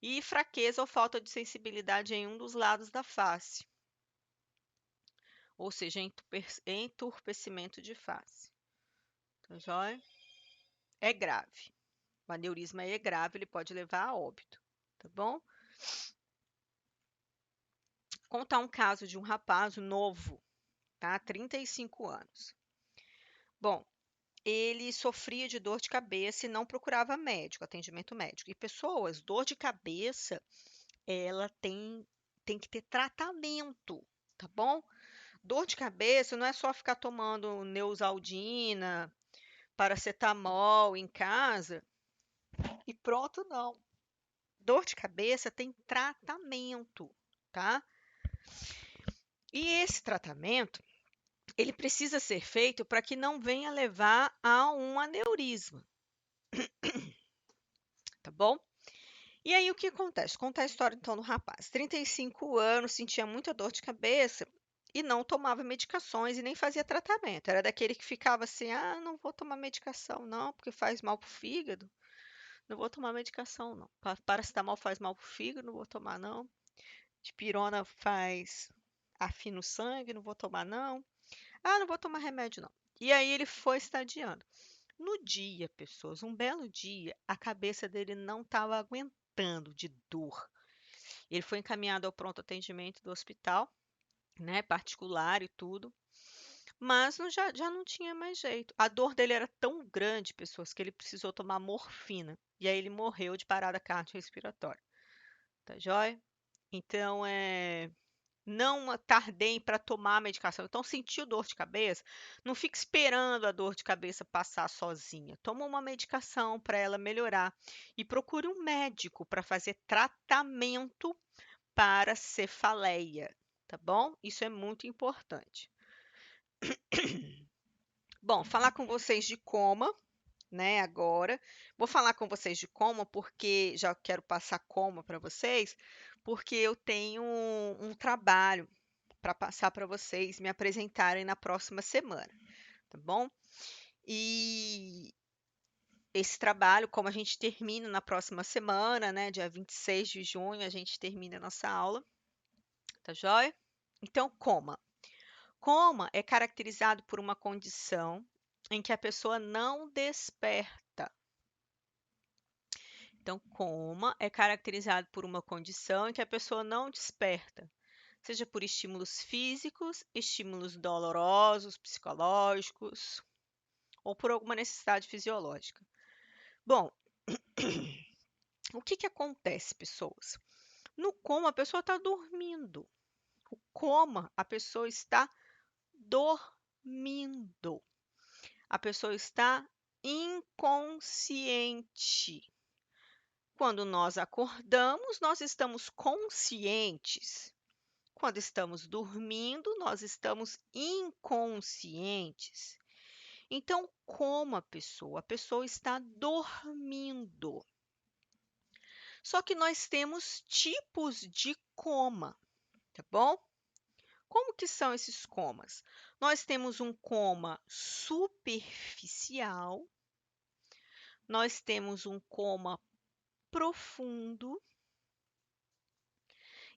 E fraqueza ou falta de sensibilidade em um dos lados da face. Ou seja, entorpecimento de face. Tá joia? É grave. O aneurisma é grave, ele pode levar a óbito, tá bom? Contar um caso de um rapaz novo, tá? 35 anos. Bom, ele sofria de dor de cabeça e não procurava médico, atendimento médico. E pessoas, dor de cabeça, ela tem que ter tratamento, tá bom? Dor de cabeça não é só ficar tomando Neosaldina, paracetamol em casa e pronto, não. Dor de cabeça tem tratamento, tá? E esse tratamento, ele precisa ser feito para que não venha levar a um aneurisma, tá bom? E aí o que acontece? Conta a história então do rapaz. 35 anos, sentia muita dor de cabeça e não tomava medicações e nem fazia tratamento. Era daquele que ficava assim: ah, não vou tomar medicação, não, porque faz mal pro fígado. Não vou tomar medicação, não. Paracetamol faz mal pro fígado, não vou tomar, não. Dipirona faz afina o sangue, não vou tomar, não. Ah, não vou tomar remédio, não. E aí ele foi estadiando. No dia, pessoas, um belo dia, a cabeça dele não estava aguentando de dor. Ele foi encaminhado ao pronto atendimento do hospital, né, particular e tudo, mas já não tinha mais jeito. A dor dele era tão grande, pessoas, que ele precisou tomar morfina. E aí ele morreu de parada cardiorrespiratória. Tá joia? Então, não tardem para tomar a medicação. Então, sentiu dor de cabeça? Não fique esperando a dor de cabeça passar sozinha. Toma uma medicação para ela melhorar e procure um médico para fazer tratamento para cefaleia, tá bom? Isso é muito importante. Bom, falar com vocês de coma, né, agora. Vou falar com vocês de coma porque já quero passar coma para vocês, porque eu tenho um trabalho para passar para vocês me apresentarem na próxima semana, tá bom? E esse trabalho, como a gente termina na próxima semana, né, dia 26 de junho, a gente termina a nossa aula, tá joia? Então, coma. Coma é caracterizado por uma condição em que a pessoa não desperta. Então, coma é caracterizado por uma condição em que a pessoa não desperta, seja por estímulos físicos, estímulos dolorosos, psicológicos, ou por alguma necessidade fisiológica. Bom, o que que acontece, pessoas? No coma, a pessoa está dormindo. O coma, a pessoa está dormindo. A pessoa está inconsciente. Quando nós acordamos, nós estamos conscientes. Quando estamos dormindo, nós estamos inconscientes. Então, como a pessoa está dormindo. Só que nós temos tipos de coma, tá bom? Como que são esses comas? Nós temos um coma superficial, nós temos um coma profundo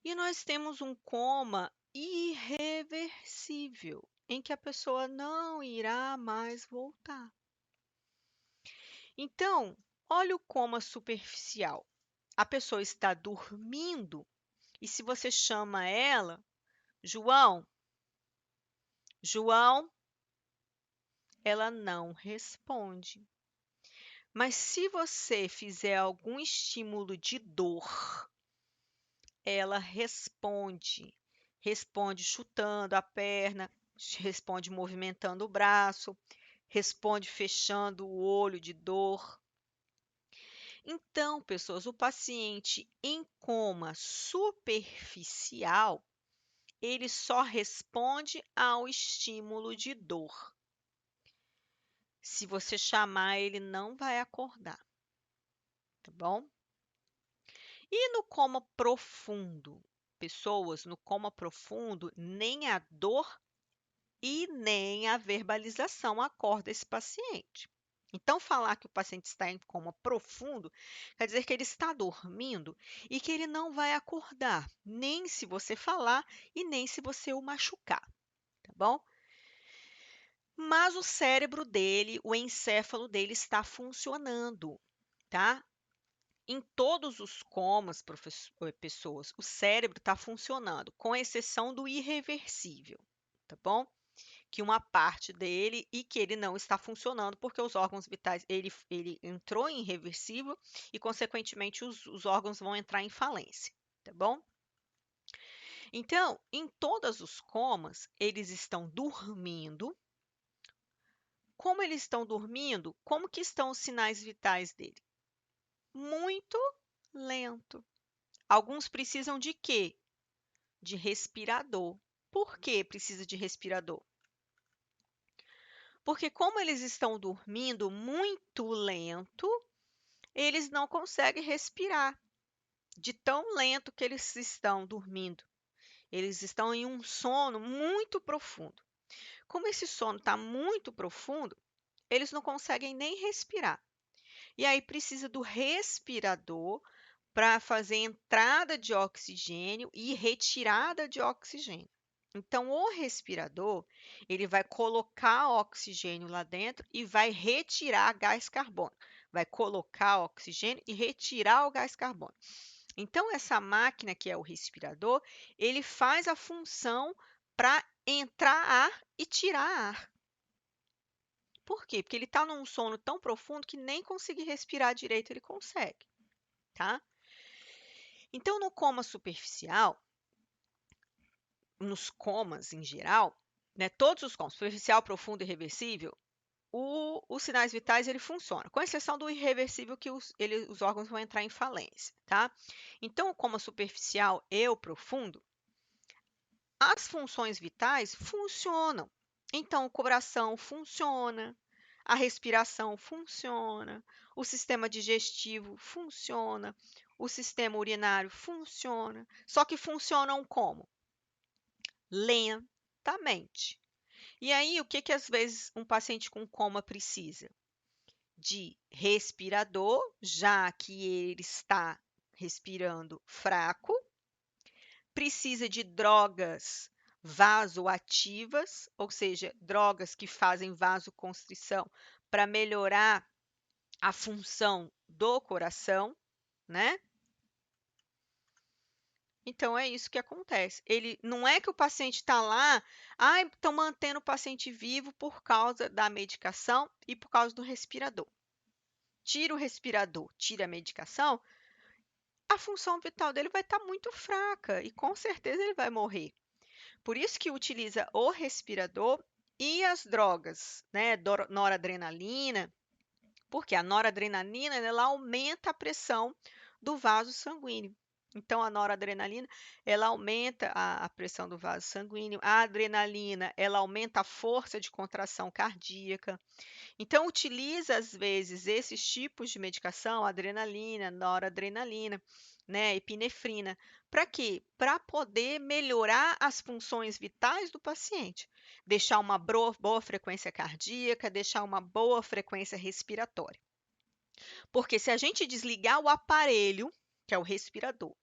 e nós temos um coma irreversível, em que a pessoa não irá mais voltar. Então, olha o coma superficial. A pessoa está dormindo e se você chama ela, João, João, ela não responde. Mas se você fizer algum estímulo de dor, ela responde. Responde chutando a perna, responde movimentando o braço, responde fechando o olho de dor. Então, pessoas, o paciente em coma superficial, ele só responde ao estímulo de dor. Se você chamar, ele não vai acordar, tá bom? E no coma profundo? Pessoas, no coma profundo, nem a dor e nem a verbalização acorda esse paciente. Então, falar que o paciente está em coma profundo quer dizer que ele está dormindo e que ele não vai acordar, nem se você falar e nem se você o machucar, tá bom? Mas o cérebro dele, o encéfalo dele está funcionando, tá? Em todos os comas, pessoas, o cérebro está funcionando, com exceção do irreversível, tá bom? Que uma parte dele e que ele não está funcionando porque os órgãos vitais, ele entrou em irreversível e, consequentemente, os órgãos vão entrar em falência, tá bom? Então, em todos os comas, eles estão dormindo. Como eles estão dormindo, como que estão os sinais vitais dele? Muito lento. Alguns precisam de quê? De respirador. Por que precisa de respirador? Porque como eles estão dormindo muito lento, eles não conseguem respirar de tão lento que eles estão dormindo. Eles estão em um sono muito profundo. Como esse sono está muito profundo, eles não conseguem nem respirar. E aí precisa do respirador para fazer entrada de oxigênio e retirada de oxigênio. Então, o respirador, ele vai colocar oxigênio lá dentro e vai retirar gás carbônico. Vai colocar oxigênio e retirar o gás carbônico. Então, essa máquina que é o respirador, ele faz a função para entrar ar e tirar ar. Por quê? Porque ele está num sono tão profundo que nem conseguir respirar direito ele consegue, tá? Então, no coma superficial, nos comas em geral, né, todos os comas, superficial, profundo e reversível, os sinais vitais ele funciona, com exceção do irreversível que os órgãos vão entrar em falência, tá? Então, o coma superficial e o profundo, as funções vitais funcionam. Então, o coração funciona, a respiração funciona, o sistema digestivo funciona, o sistema urinário funciona, só que funcionam como? Lentamente. E aí, o que que às vezes um paciente com coma precisa? De respirador, já que ele está respirando fraco, precisa de drogas vasoativas, ou seja, drogas que fazem vasoconstrição para melhorar a função do coração, né? Então é isso que acontece. Ele não é que o paciente está lá, estão mantendo o paciente vivo por causa da medicação e por causa do respirador. Tira o respirador, tira a medicação, a função vital dele vai estar muito fraca e com certeza ele vai morrer. Por isso que utiliza o respirador e as drogas, né, noradrenalina, porque a noradrenalina ela aumenta a pressão do vaso sanguíneo. Então, a noradrenalina ela aumenta a pressão do vaso sanguíneo, a adrenalina ela aumenta a força de contração cardíaca. Então, utiliza às vezes esses tipos de medicação, adrenalina, noradrenalina, né, epinefrina, para quê? Para poder melhorar as funções vitais do paciente, deixar uma boa frequência cardíaca, deixar uma boa frequência respiratória. Porque se a gente desligar o aparelho, que é o respirador,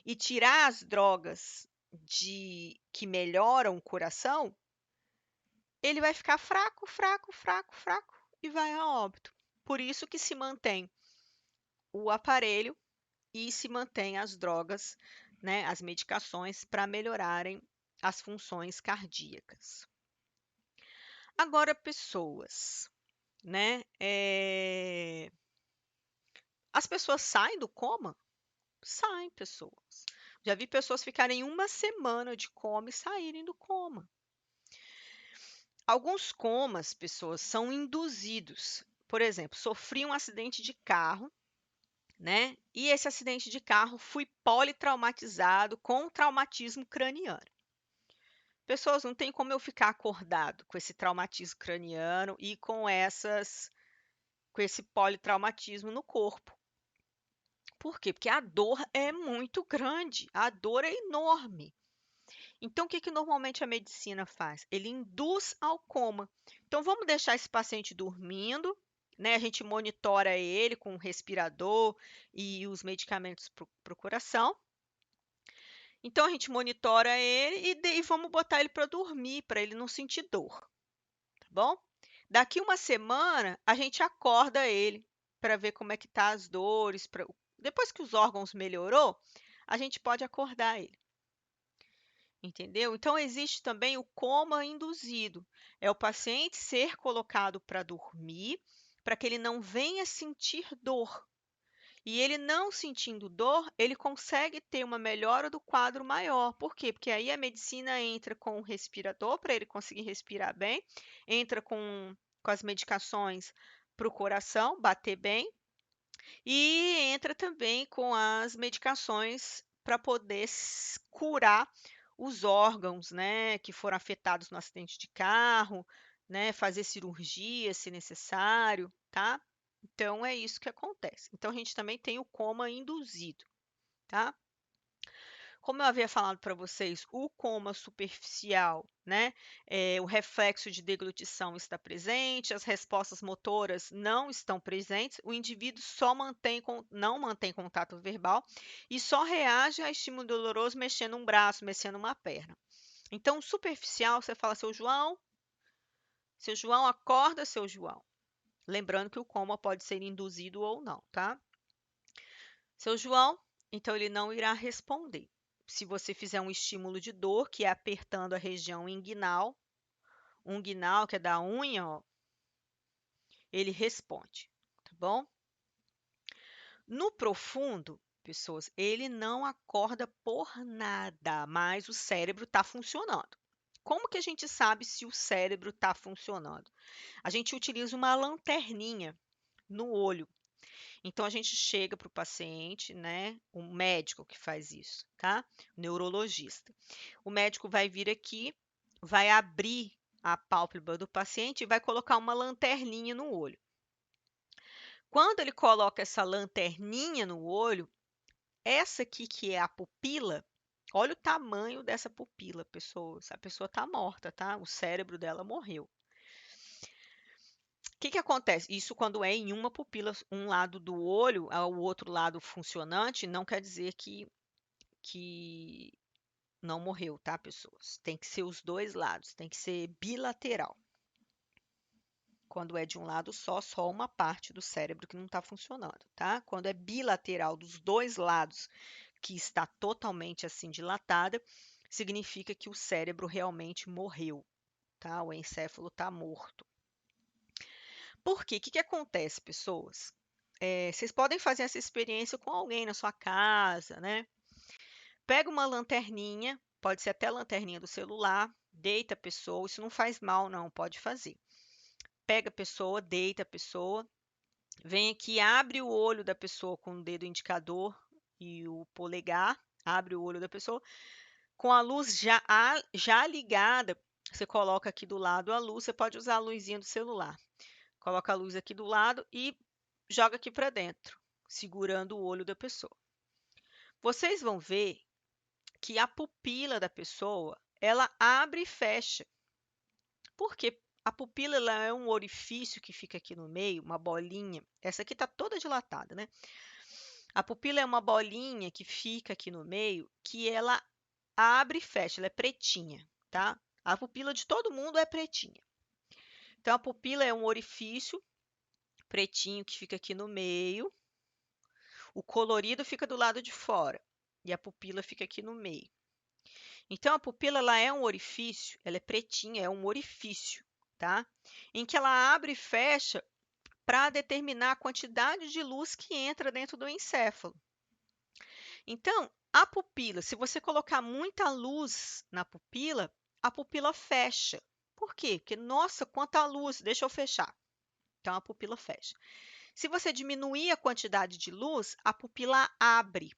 e tirar as drogas que melhoram o coração, ele vai ficar fraco, fraco, fraco, fraco e vai a óbito. Por isso que se mantém o aparelho e se mantém as drogas, né, as medicações para melhorarem as funções cardíacas. Agora, pessoas, né? As pessoas saem do coma? Saem pessoas. Já vi pessoas ficarem uma semana de coma e saírem do coma. Alguns comas, pessoas, são induzidos. Por exemplo, sofri um acidente de carro, né? E esse acidente de carro fui politraumatizado com traumatismo craniano. Pessoas, não tem como eu ficar acordado com esse traumatismo craniano e com esse politraumatismo no corpo. Por quê? Porque a dor é muito grande, a dor é enorme. Então, o que que normalmente a medicina faz? Ele induz ao coma. Então, vamos deixar esse paciente dormindo, né? A gente monitora ele com o respirador e os medicamentos para o coração. Então, a gente monitora ele e vamos botar ele para dormir, para ele não sentir dor, tá bom? Daqui uma semana, a gente acorda ele para ver como é que tá as dores. Depois que os órgãos melhorou, a gente pode acordar ele. Entendeu? Então, existe também o coma induzido. É o paciente ser colocado para dormir, para que ele não venha sentir dor. E ele não sentindo dor, ele consegue ter uma melhora do quadro maior. Por quê? Porque aí a medicina entra com o respirador para ele conseguir respirar bem, entra com as medicações para o coração bater bem, e entra também com as medicações para poder curar os órgãos, né, que foram afetados no acidente de carro, né, fazer cirurgia se necessário, tá? Então é isso que acontece. Então a gente também tem o coma induzido, tá? Como eu havia falado para vocês, o coma superficial, né? O reflexo de deglutição está presente, as respostas motoras não estão presentes, o indivíduo não mantém contato verbal e só reage a estímulo doloroso mexendo um braço, mexendo uma perna. Então, superficial, você fala, seu João, acorda, seu João. Lembrando que o coma pode ser induzido ou não, tá? Seu João, então ele não irá responder. Se você fizer um estímulo de dor, que é apertando a região inguinal, unguinal, que é da unha, ó, ele responde, tá bom? No profundo, pessoas, ele não acorda por nada, mas o cérebro está funcionando. Como que a gente sabe se o cérebro está funcionando? A gente utiliza uma lanterninha no olho. Então, a gente chega para o paciente, né? O médico que faz isso, tá? O neurologista. O médico vai vir aqui, vai abrir a pálpebra do paciente e vai colocar uma lanterninha no olho. Quando ele coloca essa lanterninha no olho, essa aqui que é a pupila, olha o tamanho dessa pupila, pessoas. A pessoa está morta, tá? O cérebro dela morreu. O que que acontece? Isso quando é em uma pupila, um lado do olho, o outro lado funcionante, não quer dizer que não morreu, tá, pessoas? Tem que ser os dois lados, tem que ser bilateral. Quando é de um lado só uma parte do cérebro que não está funcionando, tá? Quando é bilateral dos dois lados, que está totalmente assim dilatada, significa que o cérebro realmente morreu, tá? O encéfalo está morto. Por quê? O que que acontece, pessoas? Vocês podem fazer essa experiência com alguém na sua casa, né? Pega uma lanterninha, pode ser até a lanterninha do celular, deita a pessoa, isso não faz mal, não, pode fazer. Pega a pessoa, deita a pessoa, vem aqui, abre o olho da pessoa com o dedo indicador e o polegar, abre o olho da pessoa, com a luz já ligada, você coloca aqui do lado a luz, você pode usar a luzinha do celular. Coloca a luz aqui do lado e joga aqui para dentro, segurando o olho da pessoa. Vocês vão ver que a pupila da pessoa, ela abre e fecha. Porque a pupila ela é um orifício que fica aqui no meio, uma bolinha. Essa aqui está toda dilatada, né? A pupila é uma bolinha que fica aqui no meio, que ela abre e fecha, ela é pretinha, tá? A pupila de todo mundo é pretinha. Então, a pupila é um orifício pretinho que fica aqui no meio. O colorido fica do lado de fora e a pupila fica aqui no meio. Então, a pupila ela é um orifício, ela é pretinha, é um orifício, tá? Em que ela abre e fecha para determinar a quantidade de luz que entra dentro do encéfalo. Então, a pupila, se você colocar muita luz na pupila, a pupila fecha. Por quê? Porque, nossa, quanta luz, deixa eu fechar. Então, a pupila fecha. Se você diminuir a quantidade de luz, a pupila abre.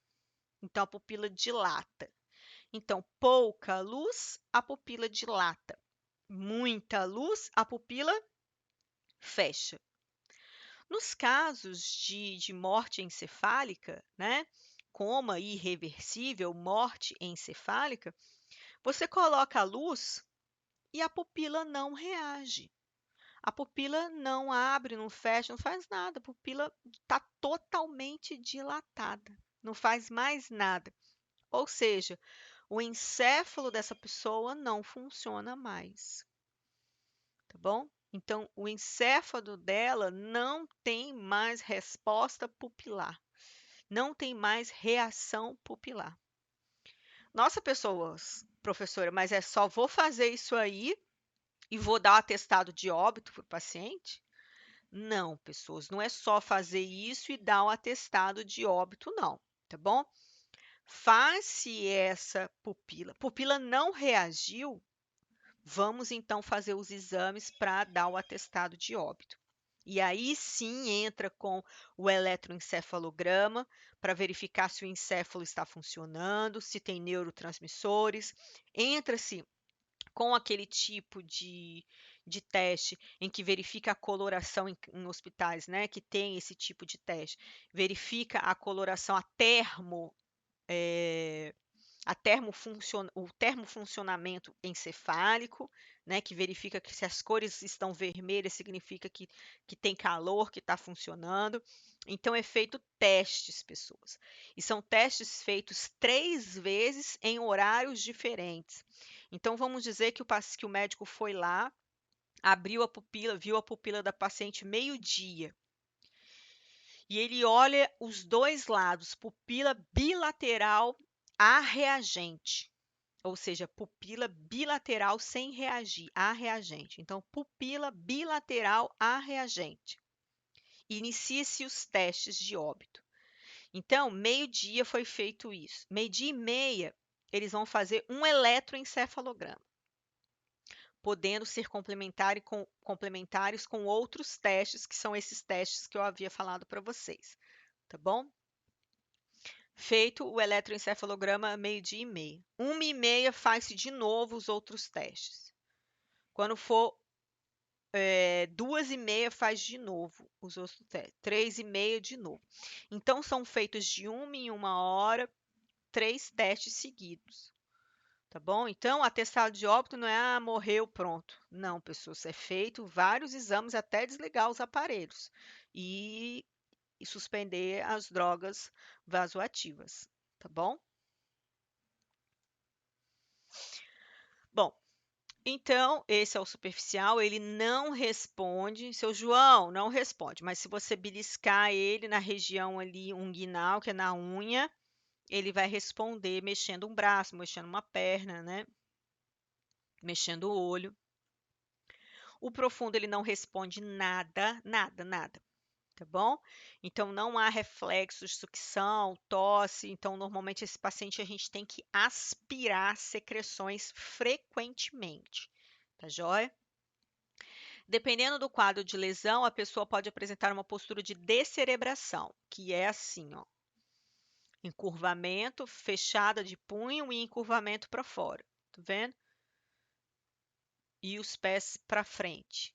Então, a pupila dilata. Então, pouca luz, a pupila dilata. Muita luz, a pupila fecha. Nos casos de morte encefálica, né? Coma irreversível, morte encefálica, você coloca a luz e a pupila não reage. A pupila não abre, não fecha, não faz nada. A pupila está totalmente dilatada, não faz mais nada. Ou seja, o encéfalo dessa pessoa não funciona mais, tá bom? Então, o encéfalo dela não tem mais resposta pupilar, não tem mais reação pupilar. Nossa, pessoas, professora, mas é só vou fazer isso aí e vou dar o atestado de óbito para o paciente? Não, pessoas, não é só fazer isso e dar o atestado de óbito, não, tá bom? Faz-se essa pupila. Pupila não reagiu, vamos então fazer os exames para dar o atestado de óbito. E aí sim entra com o eletroencefalograma para verificar se o encéfalo está funcionando, se tem neurotransmissores. Entra-se com aquele tipo de teste em que verifica a coloração em hospitais, né, que tem esse tipo de teste, verifica a coloração, a termo, o termofuncionamento encefálico, né, que verifica que se as cores estão vermelhas, significa que tem calor, que está funcionando. Então, é feito testes, pessoas. E são testes feitos 3 vezes em horários diferentes. Então, vamos dizer que o médico foi lá, abriu a pupila, viu a pupila da paciente meio-dia. E ele olha os dois lados, pupila bilateral arreagente, ou seja, pupila bilateral sem reagir, arreagente. Então, pupila bilateral arreagente. Inicia-se os testes de óbito. Então, meio-dia foi feito isso. Meio-dia e meia, eles vão fazer um eletroencefalograma, podendo ser complementares com outros testes, que são esses testes que eu havia falado para vocês, tá bom? Feito o eletroencefalograma meio-dia e meia. 1h30 faz-se de novo os outros testes. Quando for 2h30 faz de novo os outros testes. 3h30 de novo. Então, são feitos de 1 em 1 hora, 3 testes seguidos. Tá bom? Então, atestado de óbito não é morreu, pronto. Não, pessoas, é feito vários exames até desligar os aparelhos e suspender as drogas vasoativas, tá bom? Bom, então esse é o superficial, ele não responde, seu João não responde, mas se você beliscar ele na região ali unguinal, que é na unha, ele vai responder mexendo um braço, mexendo uma perna, né? Mexendo o olho. O profundo ele não responde nada, nada, nada, tá bom? Então não há reflexos, sucção, tosse. Então normalmente esse paciente a gente tem que aspirar secreções frequentemente, tá joia? Dependendo do quadro de lesão, a pessoa pode apresentar uma postura de descerebração, que é assim, ó, encurvamento, fechada de punho e encurvamento para fora, tá vendo? E os pés para frente.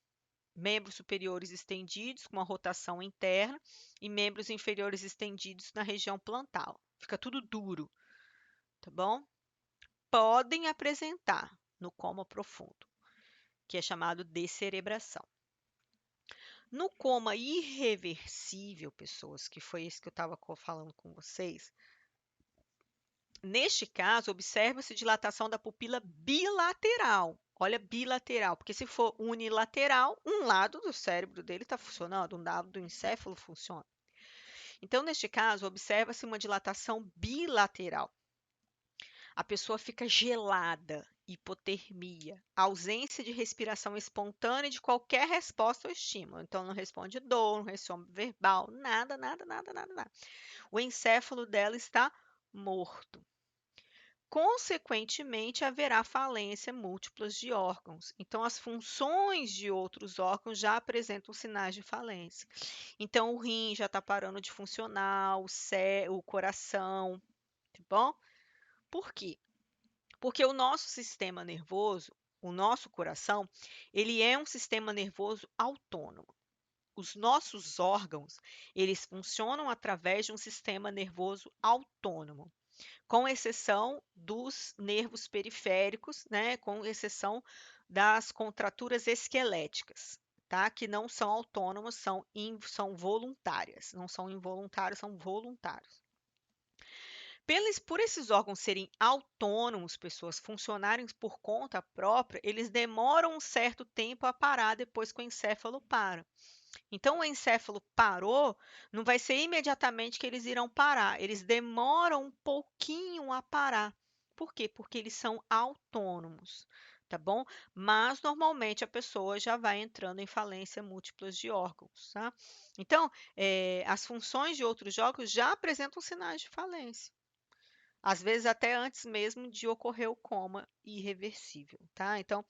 Membros superiores estendidos com uma rotação interna e membros inferiores estendidos na região plantar. Fica tudo duro, tá bom? Podem apresentar no coma profundo, que é chamado descerebração. No coma irreversível, pessoas, que foi esse que eu estava falando com vocês, neste caso, observa-se dilatação da pupila bilateral. Olha, bilateral, porque se for unilateral, um lado do cérebro dele está funcionando, um lado do encéfalo funciona. Então, neste caso, observa-se uma dilatação bilateral. A pessoa fica gelada, hipotermia, ausência de respiração espontânea de qualquer resposta ao estímulo. Então, não responde dor, não responde verbal, nada, nada, nada, nada, nada. O encéfalo dela está morto. Consequentemente, haverá falência múltiplas de órgãos. Então, as funções de outros órgãos já apresentam sinais de falência. Então, o rim já está parando de funcionar, o coração, tá bom? Por quê? Porque o nosso sistema nervoso, o nosso coração, ele é um sistema nervoso autônomo. Os nossos órgãos, eles funcionam através de um sistema nervoso autônomo, com exceção dos nervos periféricos, né, com exceção das contraturas esqueléticas, tá? Que não são autônomas, são voluntárias, não são involuntários, são voluntários. Por esses órgãos serem autônomos, pessoas funcionarem por conta própria, eles demoram um certo tempo a parar depois que o encéfalo para. Então, o encéfalo parou, não vai ser imediatamente que eles irão parar, eles demoram um pouquinho a parar. Por quê? Porque eles são autônomos, tá bom? Mas, normalmente, a pessoa já vai entrando em falência múltiplas de órgãos, tá? Então, as funções de outros órgãos já apresentam sinais de falência. Às vezes até antes mesmo de ocorrer o coma irreversível, tá? Então,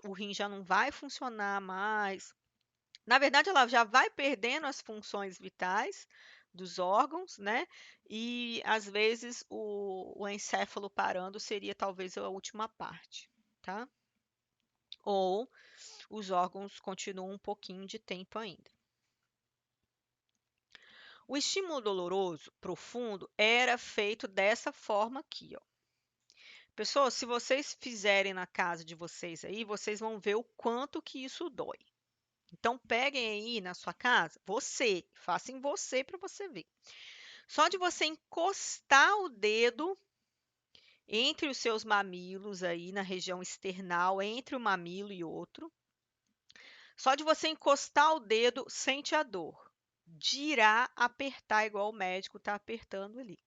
o rim já não vai funcionar mais, na verdade, ela já vai perdendo as funções vitais dos órgãos, né? E às vezes o encéfalo parando seria talvez a última parte, tá? Ou os órgãos continuam um pouquinho de tempo ainda. O estímulo doloroso profundo era feito dessa forma aqui, ó. Pessoal, se vocês fizerem na casa de vocês aí, vocês vão ver o quanto que isso dói. Então, peguem aí na sua casa, faça em você para você ver. Só de você encostar o dedo entre os seus mamilos aí na região external, entre o mamilo e outro, só de você encostar o dedo, sente a dor. Dirá apertar igual o médico está apertando ali,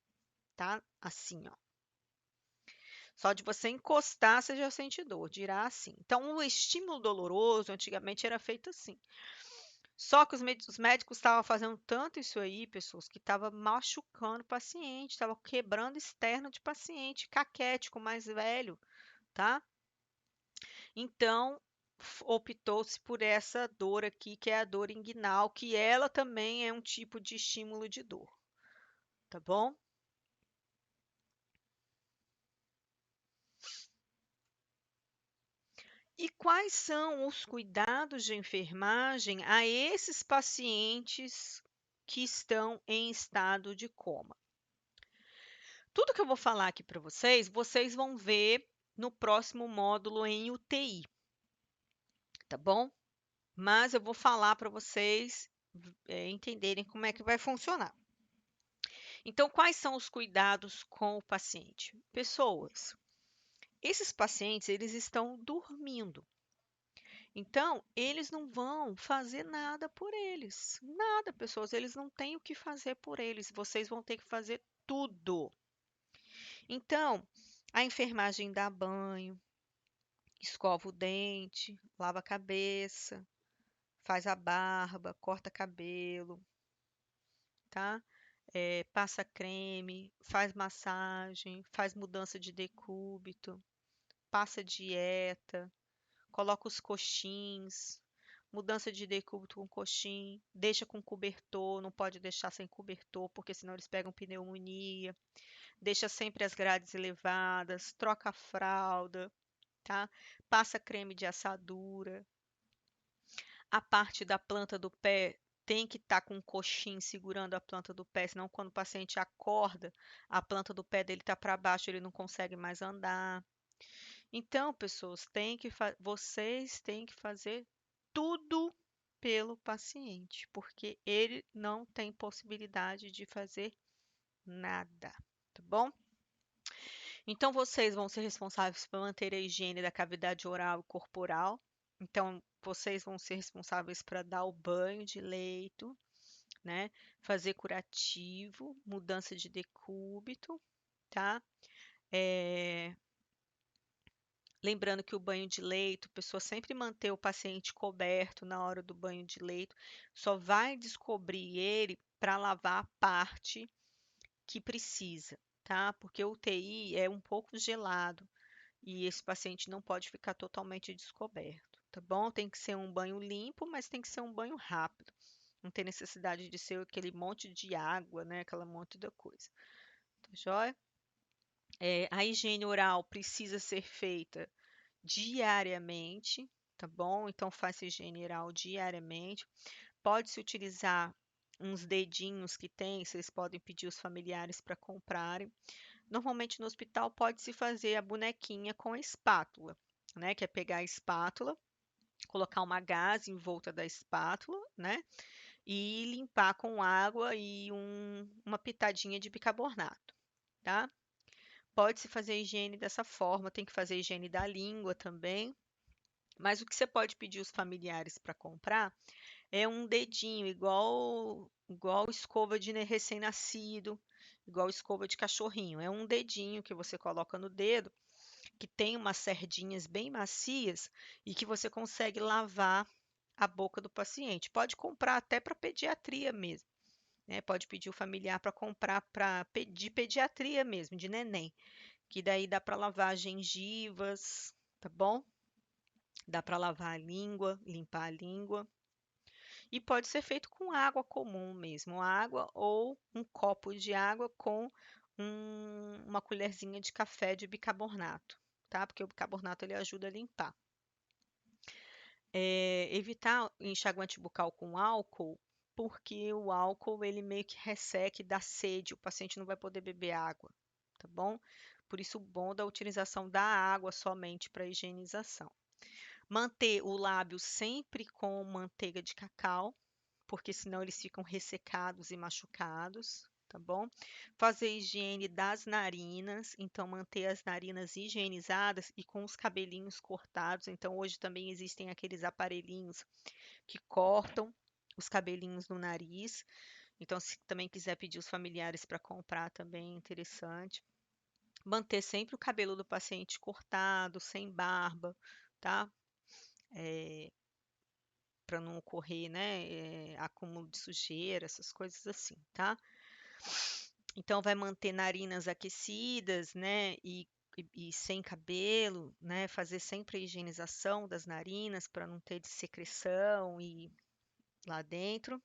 tá? Assim, ó. Só de você encostar, você já sente dor, dirá assim. Então, o estímulo doloroso, antigamente era feito assim. Só que os médicos estavam fazendo tanto isso aí, pessoas, que estava machucando o paciente, estava quebrando externo de paciente, caquético, mais velho, tá? Então, optou-se por essa dor aqui, que é a dor inguinal, que ela também é um tipo de estímulo de dor, tá bom? E quais são os cuidados de enfermagem a esses pacientes que estão em estado de coma? Tudo que eu vou falar aqui para vocês, vocês vão ver no próximo módulo em UTI, tá bom? Mas eu vou falar para vocês entenderem como é que vai funcionar. Então, quais são os cuidados com o paciente? Pessoas, esses pacientes, eles estão dormindo. Então, eles não vão fazer nada por eles. Nada, pessoas, eles não têm o que fazer por eles. Vocês vão ter que fazer tudo. Então, a enfermagem dá banho, escova o dente, lava a cabeça, faz a barba, corta cabelo, tá? Passa creme, faz massagem, faz mudança de decúbito, passa dieta, coloca os coxins, mudança de decúbito com coxim, deixa com cobertor, não pode deixar sem cobertor, porque senão eles pegam pneumonia, deixa sempre as grades elevadas, troca a fralda, tá? Passa creme de assadura. A parte da planta do pé tem que estar com um coxim segurando a planta do pé, senão quando o paciente acorda, a planta do pé dele está para baixo, ele não consegue mais andar. Então, pessoas, vocês têm que fazer tudo pelo paciente, porque ele não tem possibilidade de fazer nada, tá bom? Então, vocês vão ser responsáveis por manter a higiene da cavidade oral e corporal. Então, vocês vão ser responsáveis para dar o banho de leito, né? Fazer curativo, mudança de decúbito, tá? É, Lembrando que o banho de leito, a pessoa sempre manter o paciente coberto na hora do banho de leito, só vai descobrir ele para lavar a parte que precisa, tá? Porque o UTI é um pouco gelado e esse paciente não pode ficar totalmente descoberto, tá bom? Tem que ser um banho limpo, mas tem que ser um banho rápido. Não tem necessidade de ser aquele monte de água, né? Aquela monte de coisa. Tá joia? A higiene oral precisa ser feita diariamente, tá bom? Então, faça higiene oral diariamente. Pode-se utilizar uns dedinhos que tem, vocês podem pedir os familiares para comprarem. Normalmente no hospital pode-se fazer a bonequinha com a espátula, né? Que é pegar a espátula, colocar uma gaze em volta da espátula, né? E limpar com água e uma pitadinha de bicarbonato, tá? Pode-se fazer a higiene dessa forma, tem que fazer a higiene da língua também. Mas o que você pode pedir os familiares para comprar é um dedinho, igual escova de recém-nascido, igual escova de cachorrinho. É um dedinho que você coloca no dedo, que tem umas cerdinhas bem macias e que você consegue lavar a boca do paciente. Pode comprar até para pediatria mesmo, né? Pode pedir o familiar para comprar de pediatria mesmo, de neném, que daí dá para lavar gengivas, tá bom? Dá para lavar a língua, limpar a língua. E pode ser feito com água comum mesmo, água ou um copo de água com uma colherzinha de café de bicarbonato, tá? Porque o bicarbonato ele ajuda a limpar. Evitar enxaguante bucal com álcool, porque o álcool ele meio que resseca e dá sede, o paciente não vai poder beber água, tá bom? Por isso, o bom da utilização da água somente para higienização. Manter o lábio sempre com manteiga de cacau, porque senão eles ficam ressecados e machucados, tá bom? Fazer higiene das narinas, então manter as narinas higienizadas e com os cabelinhos cortados. Então, hoje também existem aqueles aparelhinhos que cortam os cabelinhos no nariz. Então, se também quiser pedir os familiares para comprar, também é interessante. Manter sempre o cabelo do paciente cortado, sem barba, tá? Para não ocorrer, né, acúmulo de sujeira, essas coisas assim, tá? Então, vai manter narinas aquecidas, né, e sem cabelo, né? Fazer sempre a higienização das narinas para não ter secreção e lá dentro.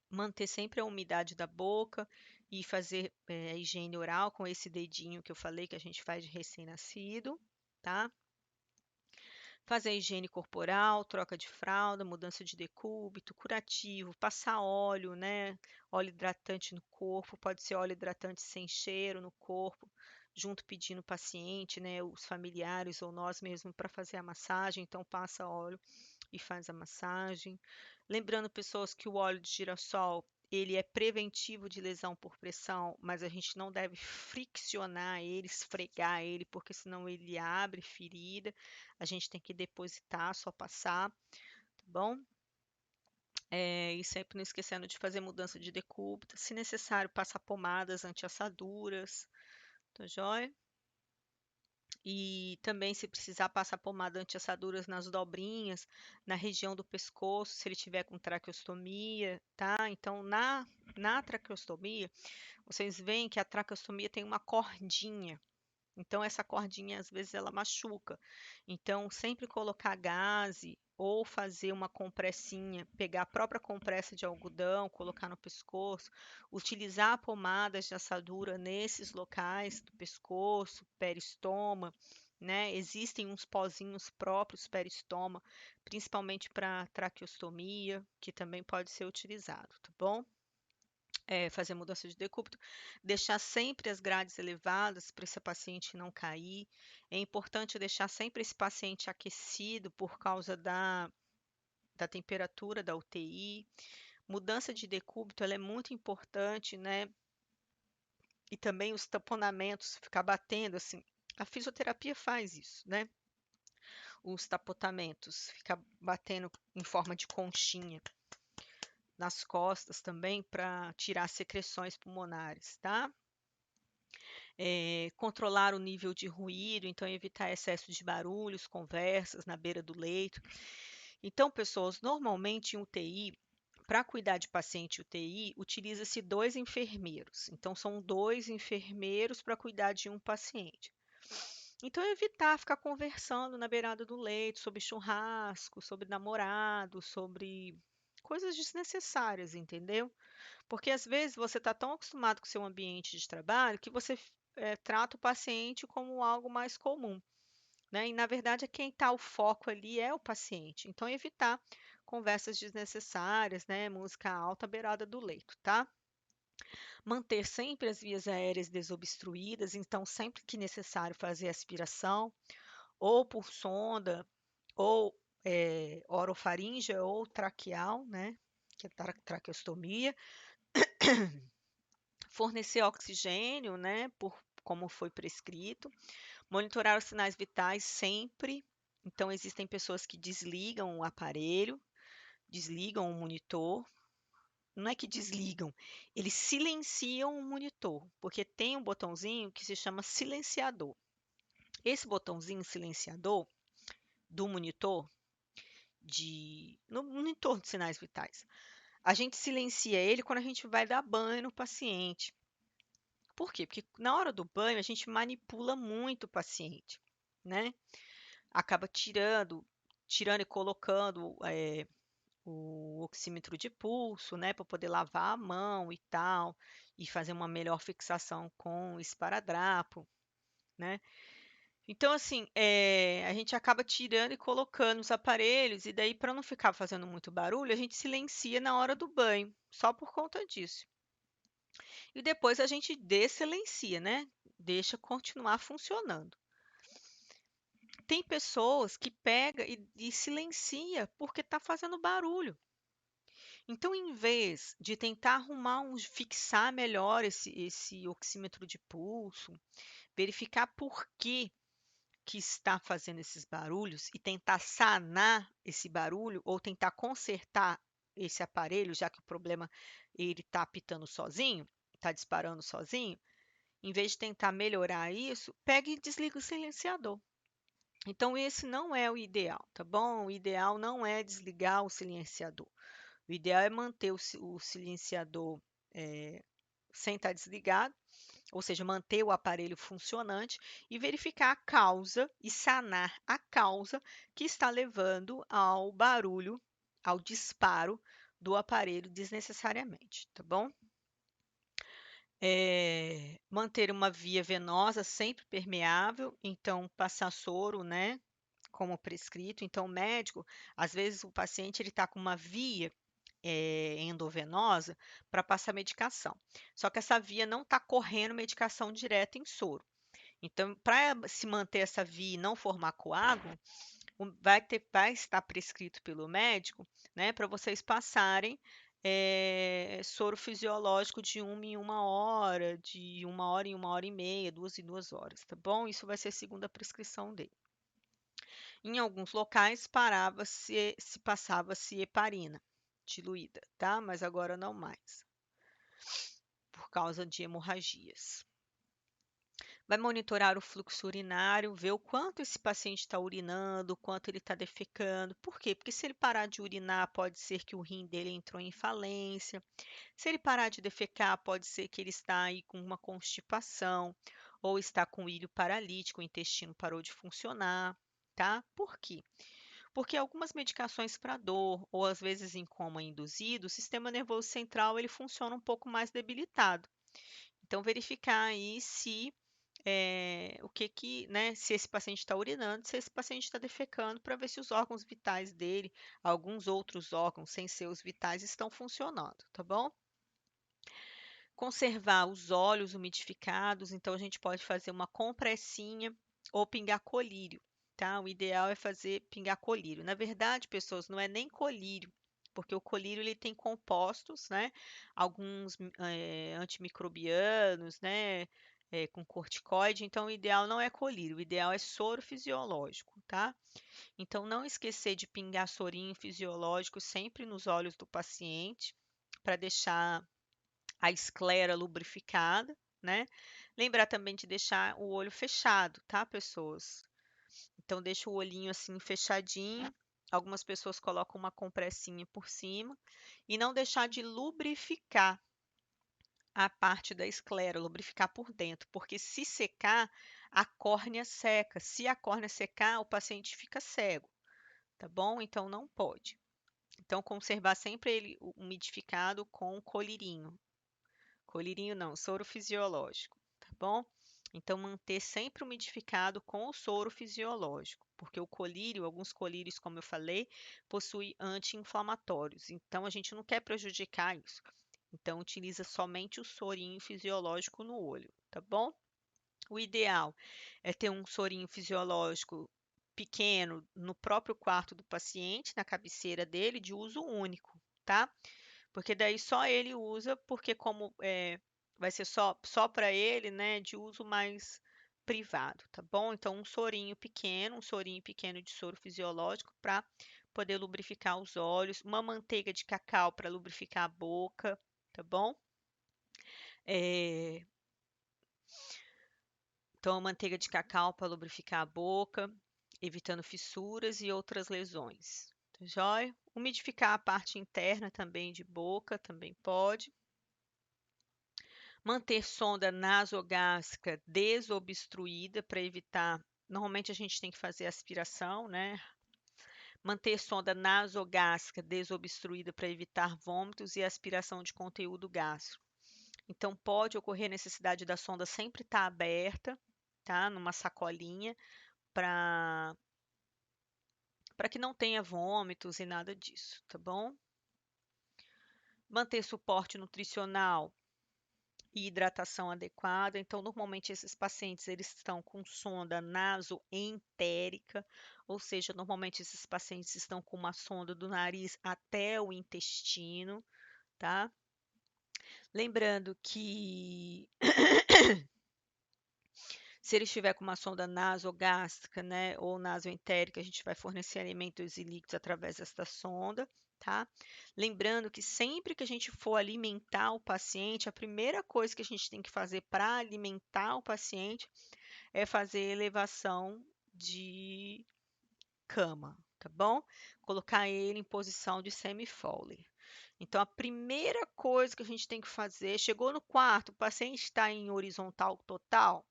Manter sempre a umidade da boca e fazer a higiene oral com esse dedinho que eu falei que a gente faz de recém-nascido, tá? Fazer a higiene corporal, troca de fralda, mudança de decúbito, curativo, passar óleo, né? Óleo hidratante no corpo, pode ser óleo hidratante sem cheiro no corpo, junto pedindo o paciente, né? Os familiares ou nós mesmos para fazer a massagem, então passa óleo e faz a massagem. Lembrando, pessoas, que o óleo de girassol ele é preventivo de lesão por pressão, mas a gente não deve friccionar ele, esfregar ele, porque senão ele abre ferida. A gente tem que depositar, só passar, tá bom? E sempre não esquecendo de fazer mudança de decúbito. Se necessário, passar pomadas anti-assaduras, tá joia? E também, se precisar, passar pomada anti-assaduras nas dobrinhas, na região do pescoço, se ele tiver com traqueostomia, tá? Então, na traqueostomia, vocês veem que a traqueostomia tem uma cordinha. Então, essa cordinha, às vezes, ela machuca. Então, sempre colocar gaze ou fazer uma compressinha, pegar a própria compressa de algodão, colocar no pescoço, utilizar pomadas de assadura nesses locais do pescoço, peristoma, né? Existem uns pozinhos próprios peristoma, principalmente para traqueostomia, que também pode ser utilizado, tá bom? Fazer mudança de decúbito, deixar sempre as grades elevadas para esse paciente não cair. É importante deixar sempre esse paciente aquecido por causa da temperatura da UTI. Mudança de decúbito, ela é muito importante, né? E também os taponamentos, ficar batendo assim. A fisioterapia faz isso, né? Os tapotamentos, ficar batendo em forma de conchinha nas costas também para tirar secreções pulmonares, tá? Controlar o nível de ruído, então evitar excesso de barulhos, conversas na beira do leito. Então, pessoas, normalmente em UTI, para cuidar de paciente UTI, utiliza-se 2 enfermeiros. Então, são 2 enfermeiros para cuidar de um paciente. Então, evitar ficar conversando na beirada do leito sobre churrasco, sobre namorado, sobre coisas desnecessárias, entendeu? Porque às vezes você está tão acostumado com o seu ambiente de trabalho que você trata o paciente como algo mais comum, né? E na verdade quem está o foco ali é o paciente. Então evitar conversas desnecessárias, né? Música alta à beirada do leito, tá? Manter sempre as vias aéreas desobstruídas, então sempre que necessário fazer aspiração, ou por sonda, ou orofaríngea ou traqueal, né? Que é traqueostomia. Fornecer oxigênio, né, como foi prescrito, monitorar os sinais vitais sempre. Então, existem pessoas que desligam o aparelho, desligam o monitor. Não é que desligam, eles silenciam o monitor, porque tem um botãozinho que se chama silenciador. Esse botãozinho silenciador do monitor, no monitor de sinais vitais, a gente silencia ele quando a gente vai dar banho no paciente. Por quê? Porque na hora do banho a gente manipula muito o paciente, né? Acaba tirando e colocando o oxímetro de pulso, né, para poder lavar a mão e tal, e fazer uma melhor fixação com o esparadrapo, né? Então, assim, a gente acaba tirando e colocando os aparelhos, e daí, para não ficar fazendo muito barulho, a gente silencia na hora do banho, só por conta disso. E depois a gente desilencia, né? deixa continuar funcionando. Tem pessoas que pega e silencia porque está fazendo barulho. Então, em vez de tentar fixar melhor esse oxímetro de pulso, verificar por que está fazendo esses barulhos e tentar sanar esse barulho ou tentar consertar esse aparelho, já que o problema ele está apitando sozinho, está disparando sozinho, em vez de tentar melhorar isso, pega e desliga o silenciador. Então, esse não é o ideal, tá bom? O ideal não é desligar o silenciador. O ideal é manter o silenciador sem estar desligado, ou seja, manter o aparelho funcionante e verificar a causa e sanar a causa que está levando ao barulho, ao disparo do aparelho desnecessariamente, tá bom? Manter uma via venosa sempre permeável, então passar soro, né, como prescrito. Então, o médico, às vezes o paciente ele está com uma via endovenosa para passar medicação. Só que essa via não está correndo medicação direta em soro. Então, para se manter essa via e não formar coágulo, vai estar prescrito pelo médico, né, para vocês passarem soro fisiológico de 1 em 1 hora, de 1 hora em 1 hora e meia, 2 em 2 horas, tá bom? Isso vai ser segundo a prescrição dele. Em alguns locais se passava-se heparina diluída, tá? Mas agora não mais, por causa de hemorragias. Vai monitorar o fluxo urinário, ver o quanto esse paciente está urinando, o quanto ele está defecando. Por quê? Porque se ele parar de urinar, pode ser que o rim dele entrou em falência. Se ele parar de defecar, pode ser que ele está aí com uma constipação ou está com o ilho paralítico, o intestino parou de funcionar, tá? Por quê? Porque algumas medicações para dor ou às vezes em coma induzido, o sistema nervoso central ele funciona um pouco mais debilitado. Então verificar aí se né, se esse paciente está urinando, se esse paciente está defecando, para ver se os órgãos vitais dele, alguns outros órgãos sem ser os vitais, estão funcionando, tá bom? Conservar os olhos umidificados, então a gente pode fazer uma compressinha ou pingar colírio, tá? O ideal é fazer pingar colírio. Na verdade, pessoas, não é nem colírio, porque o colírio ele tem compostos, né? Alguns antimicrobianos, né? Com corticoide, então o ideal não é colírio, o ideal é soro fisiológico, tá? Então não esquecer de pingar sorinho fisiológico sempre nos olhos do paciente, para deixar a esclera lubrificada, né? Lembrar também de deixar o olho fechado, tá, pessoas? Então, deixa o olhinho assim fechadinho. Algumas pessoas colocam uma compressinha por cima e não deixar de lubrificar a parte da esclera, lubrificar por dentro, porque se secar, a córnea seca. Se a córnea secar, o paciente fica cego, tá bom? Então, não pode. Então, conservar sempre ele umidificado com colírio. Colírio não, soro fisiológico, tá bom? Então, manter sempre umidificado com o soro fisiológico, porque o colírio, alguns colírios, como eu falei, possuem anti-inflamatórios. Então, a gente não quer prejudicar isso. Então, utiliza somente o sorinho fisiológico no olho, tá bom? O ideal é ter um sorinho fisiológico pequeno no próprio quarto do paciente, na cabeceira dele, de uso único, tá? Porque daí só ele usa, porque como vai ser só para ele, né, de uso mais privado, tá bom? Então, um sorinho pequeno de soro fisiológico para poder lubrificar os olhos, uma manteiga de cacau para lubrificar a boca, tá bom? É, então, a manteiga de cacau para lubrificar a boca, evitando fissuras e outras lesões. Tá joia? Umidificar a parte interna também de boca, também pode. Manter sonda nasogástrica desobstruída para evitar. Normalmente a gente tem que fazer aspiração, né? Manter sonda nasogástrica desobstruída para evitar vômitos e aspiração de conteúdo gástrico. Então, pode ocorrer necessidade da sonda sempre estar aberta, tá? Numa sacolinha, para que não tenha vômitos e nada disso, tá bom? Manter suporte nutricional e hidratação adequada. Então, normalmente esses pacientes eles estão com sonda nasoentérica, ou seja, normalmente esses pacientes estão com uma sonda do nariz até o intestino, tá? Lembrando que se ele estiver com uma sonda nasogástrica, né, ou nasoentérica, a gente vai fornecer alimentos e líquidos através desta sonda, tá? Lembrando que sempre que a gente for alimentar o paciente, a primeira coisa que a gente tem que fazer para alimentar o paciente é fazer elevação de cama, tá bom? Colocar ele em posição de semi-Fowler. Então, a primeira coisa que a gente tem que fazer, chegou no quarto, o paciente está em horizontal total,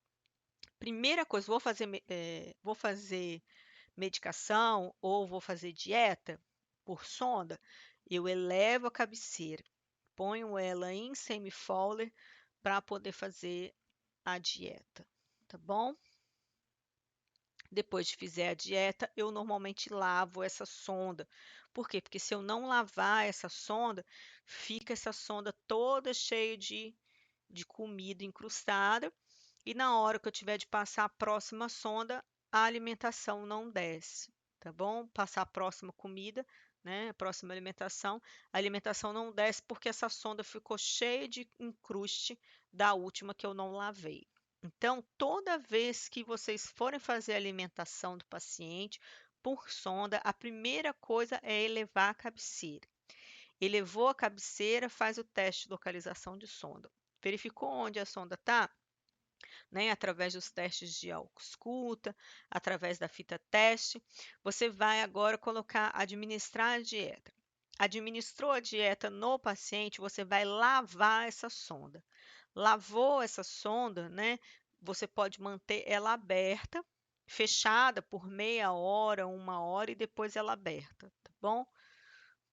primeira coisa, vou fazer medicação ou vou fazer dieta por sonda, eu elevo a cabeceira, ponho ela em semi-Fowler para poder fazer a dieta, tá bom? Depois de fizer a dieta, eu normalmente lavo essa sonda. Por quê? Porque se eu não lavar essa sonda, fica essa sonda toda cheia de comida incrustada e na hora que eu tiver de passar a próxima sonda, a alimentação não desce, tá bom? Passar a próxima comida, né? A próxima alimentação, a alimentação não desce porque essa sonda ficou cheia de encruste da última que eu não lavei. Então, toda vez que vocês forem fazer a alimentação do paciente por sonda, a primeira coisa é elevar a cabeceira. Elevou a cabeceira, faz o teste de localização de sonda. Verificou onde a sonda está? Né, através dos testes de ausculta, através da fita teste, você vai agora colocar administrar a dieta. Administrou a dieta no paciente, você vai lavar essa sonda. Lavou essa sonda, né? Você pode manter ela aberta, fechada por meia hora, uma hora e depois ela aberta, tá bom?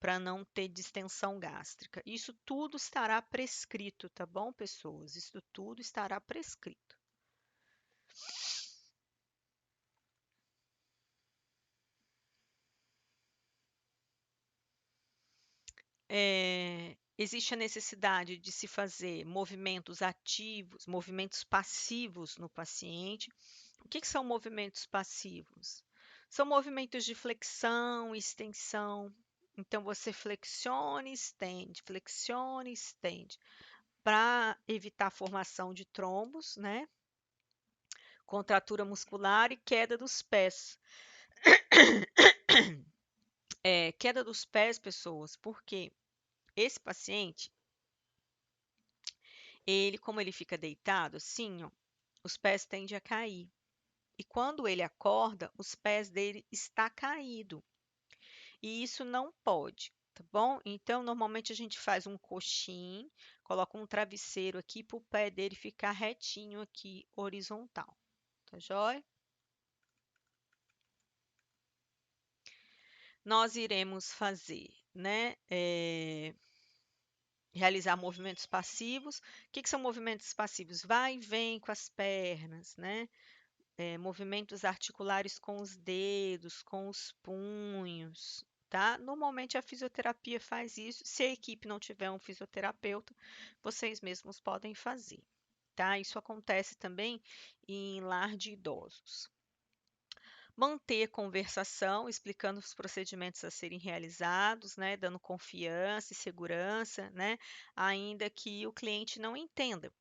Para não ter distensão gástrica. Isso tudo estará prescrito, tá bom, pessoas? Isso tudo estará prescrito. Existe a necessidade de se fazer movimentos ativos, movimentos passivos no paciente. O que são movimentos passivos? São movimentos de flexão e extensão. Então, você flexiona e estende, para evitar a formação de trombos, né? Contratura muscular e queda dos pés. Queda dos pés, pessoas, porque esse paciente, como ele fica deitado assim, ó, os pés tendem a cair. E quando ele acorda, os pés dele está caído. E isso não pode, tá bom? Então, normalmente a gente faz um coxim, coloca um travesseiro aqui para o pé dele ficar retinho aqui, horizontal. Tá joia? Nós iremos fazer, né? Realizar movimentos passivos. O que são movimentos passivos? Vai e vem com as pernas, né? Movimentos articulares com os dedos, com os punhos, tá? Normalmente a fisioterapia faz isso. Se a equipe não tiver um fisioterapeuta, vocês mesmos podem fazer, tá? Isso acontece também em lar de idosos. Manter conversação, explicando os procedimentos a serem realizados, né, dando confiança e segurança, né, ainda que o cliente não entenda.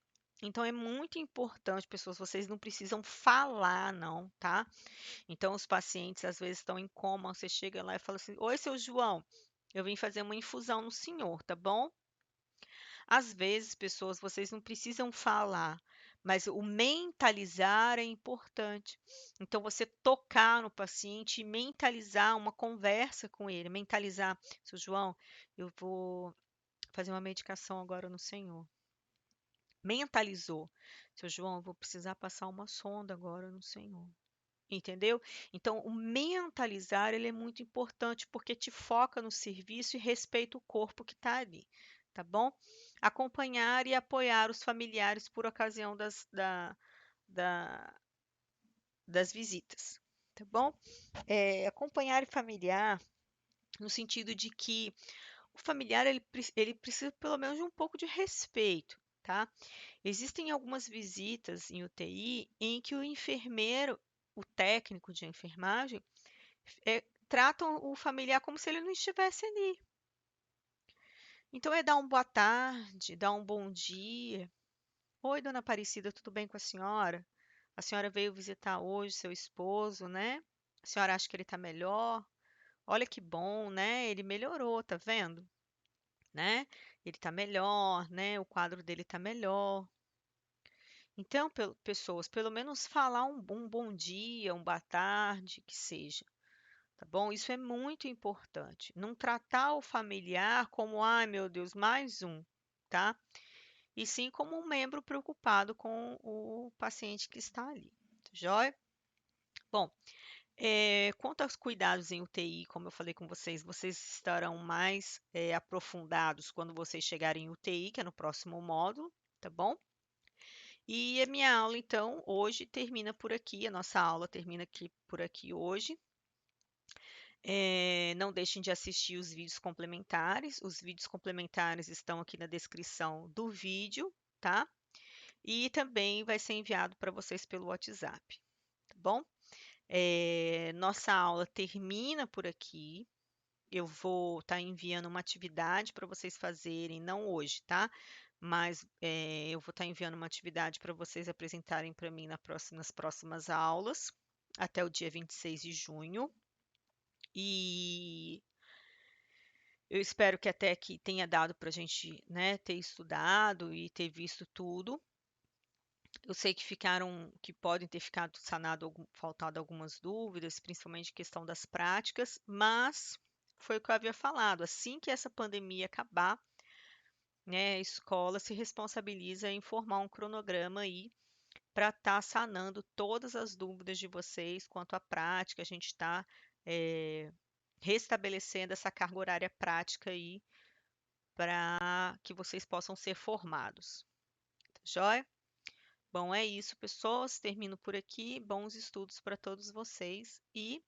Então é muito importante, pessoas, vocês não precisam falar, não, tá? Então os pacientes às vezes estão em coma, você chega lá e fala assim: "Oi, seu João, eu vim fazer uma infusão no senhor, tá bom?" Às vezes, pessoas, vocês não precisam falar, mas o mentalizar é importante. Então, você tocar no paciente e mentalizar uma conversa com ele, mentalizar, seu João, eu vou fazer uma medicação agora no senhor. Mentalizou, seu João, eu vou precisar passar uma sonda agora no senhor. Entendeu? Então, o mentalizar ele é muito importante porque te foca no serviço e respeita o corpo que está ali, tá bom? Acompanhar e apoiar os familiares por ocasião da- das visitas, tá bom? Acompanhar e familiar no sentido de que o familiar ele precisa pelo menos de um pouco de respeito, tá? Existem algumas visitas em UTI em que o enfermeiro, o técnico de enfermagem, tratam o familiar como se ele não estivesse ali. Então é dar um boa tarde, dar um bom dia. Oi, dona Aparecida, tudo bem com a senhora? A senhora veio visitar hoje seu esposo, né? A senhora acha que ele está melhor? Olha que bom, né? Ele melhorou, tá vendo? Né? Ele está melhor, né? O quadro dele está melhor. Então, pessoas, pelo menos falar um bom dia, um boa tarde, que seja, tá bom? Isso é muito importante. Não tratar o familiar como, ai meu Deus, mais um, tá? E sim como um membro preocupado com o paciente que está ali, tá joia? Bom, quanto aos cuidados em UTI, como eu falei com vocês, vocês estarão mais aprofundados quando vocês chegarem em UTI, que é no próximo módulo, tá bom? E a minha aula, então, hoje termina por aqui, a nossa aula termina aqui por aqui hoje. Não deixem de assistir os vídeos complementares. Os vídeos complementares estão aqui na descrição do vídeo, tá? E também vai ser enviado para vocês pelo WhatsApp, tá bom? Nossa aula termina por aqui. Eu vou estar enviando uma atividade para vocês fazerem, não hoje, tá? Mas eu vou estar enviando uma atividade para vocês apresentarem para mim nas próximas aulas, até o dia 26 de junho. E eu espero que até aqui tenha dado para a gente, né, ter estudado e ter visto tudo. Eu sei que podem ter ficado faltado algumas dúvidas, principalmente questão das práticas, mas foi o que eu havia falado. Assim que essa pandemia acabar, né, a escola se responsabiliza em formar um cronograma aí para estar sanando todas as dúvidas de vocês quanto à prática. A gente está restabelecendo essa carga horária prática aí para que vocês possam ser formados. Tá joia? Bom, é isso, pessoas. Termino por aqui. Bons estudos para todos vocês e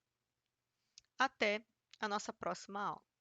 até a nossa próxima aula.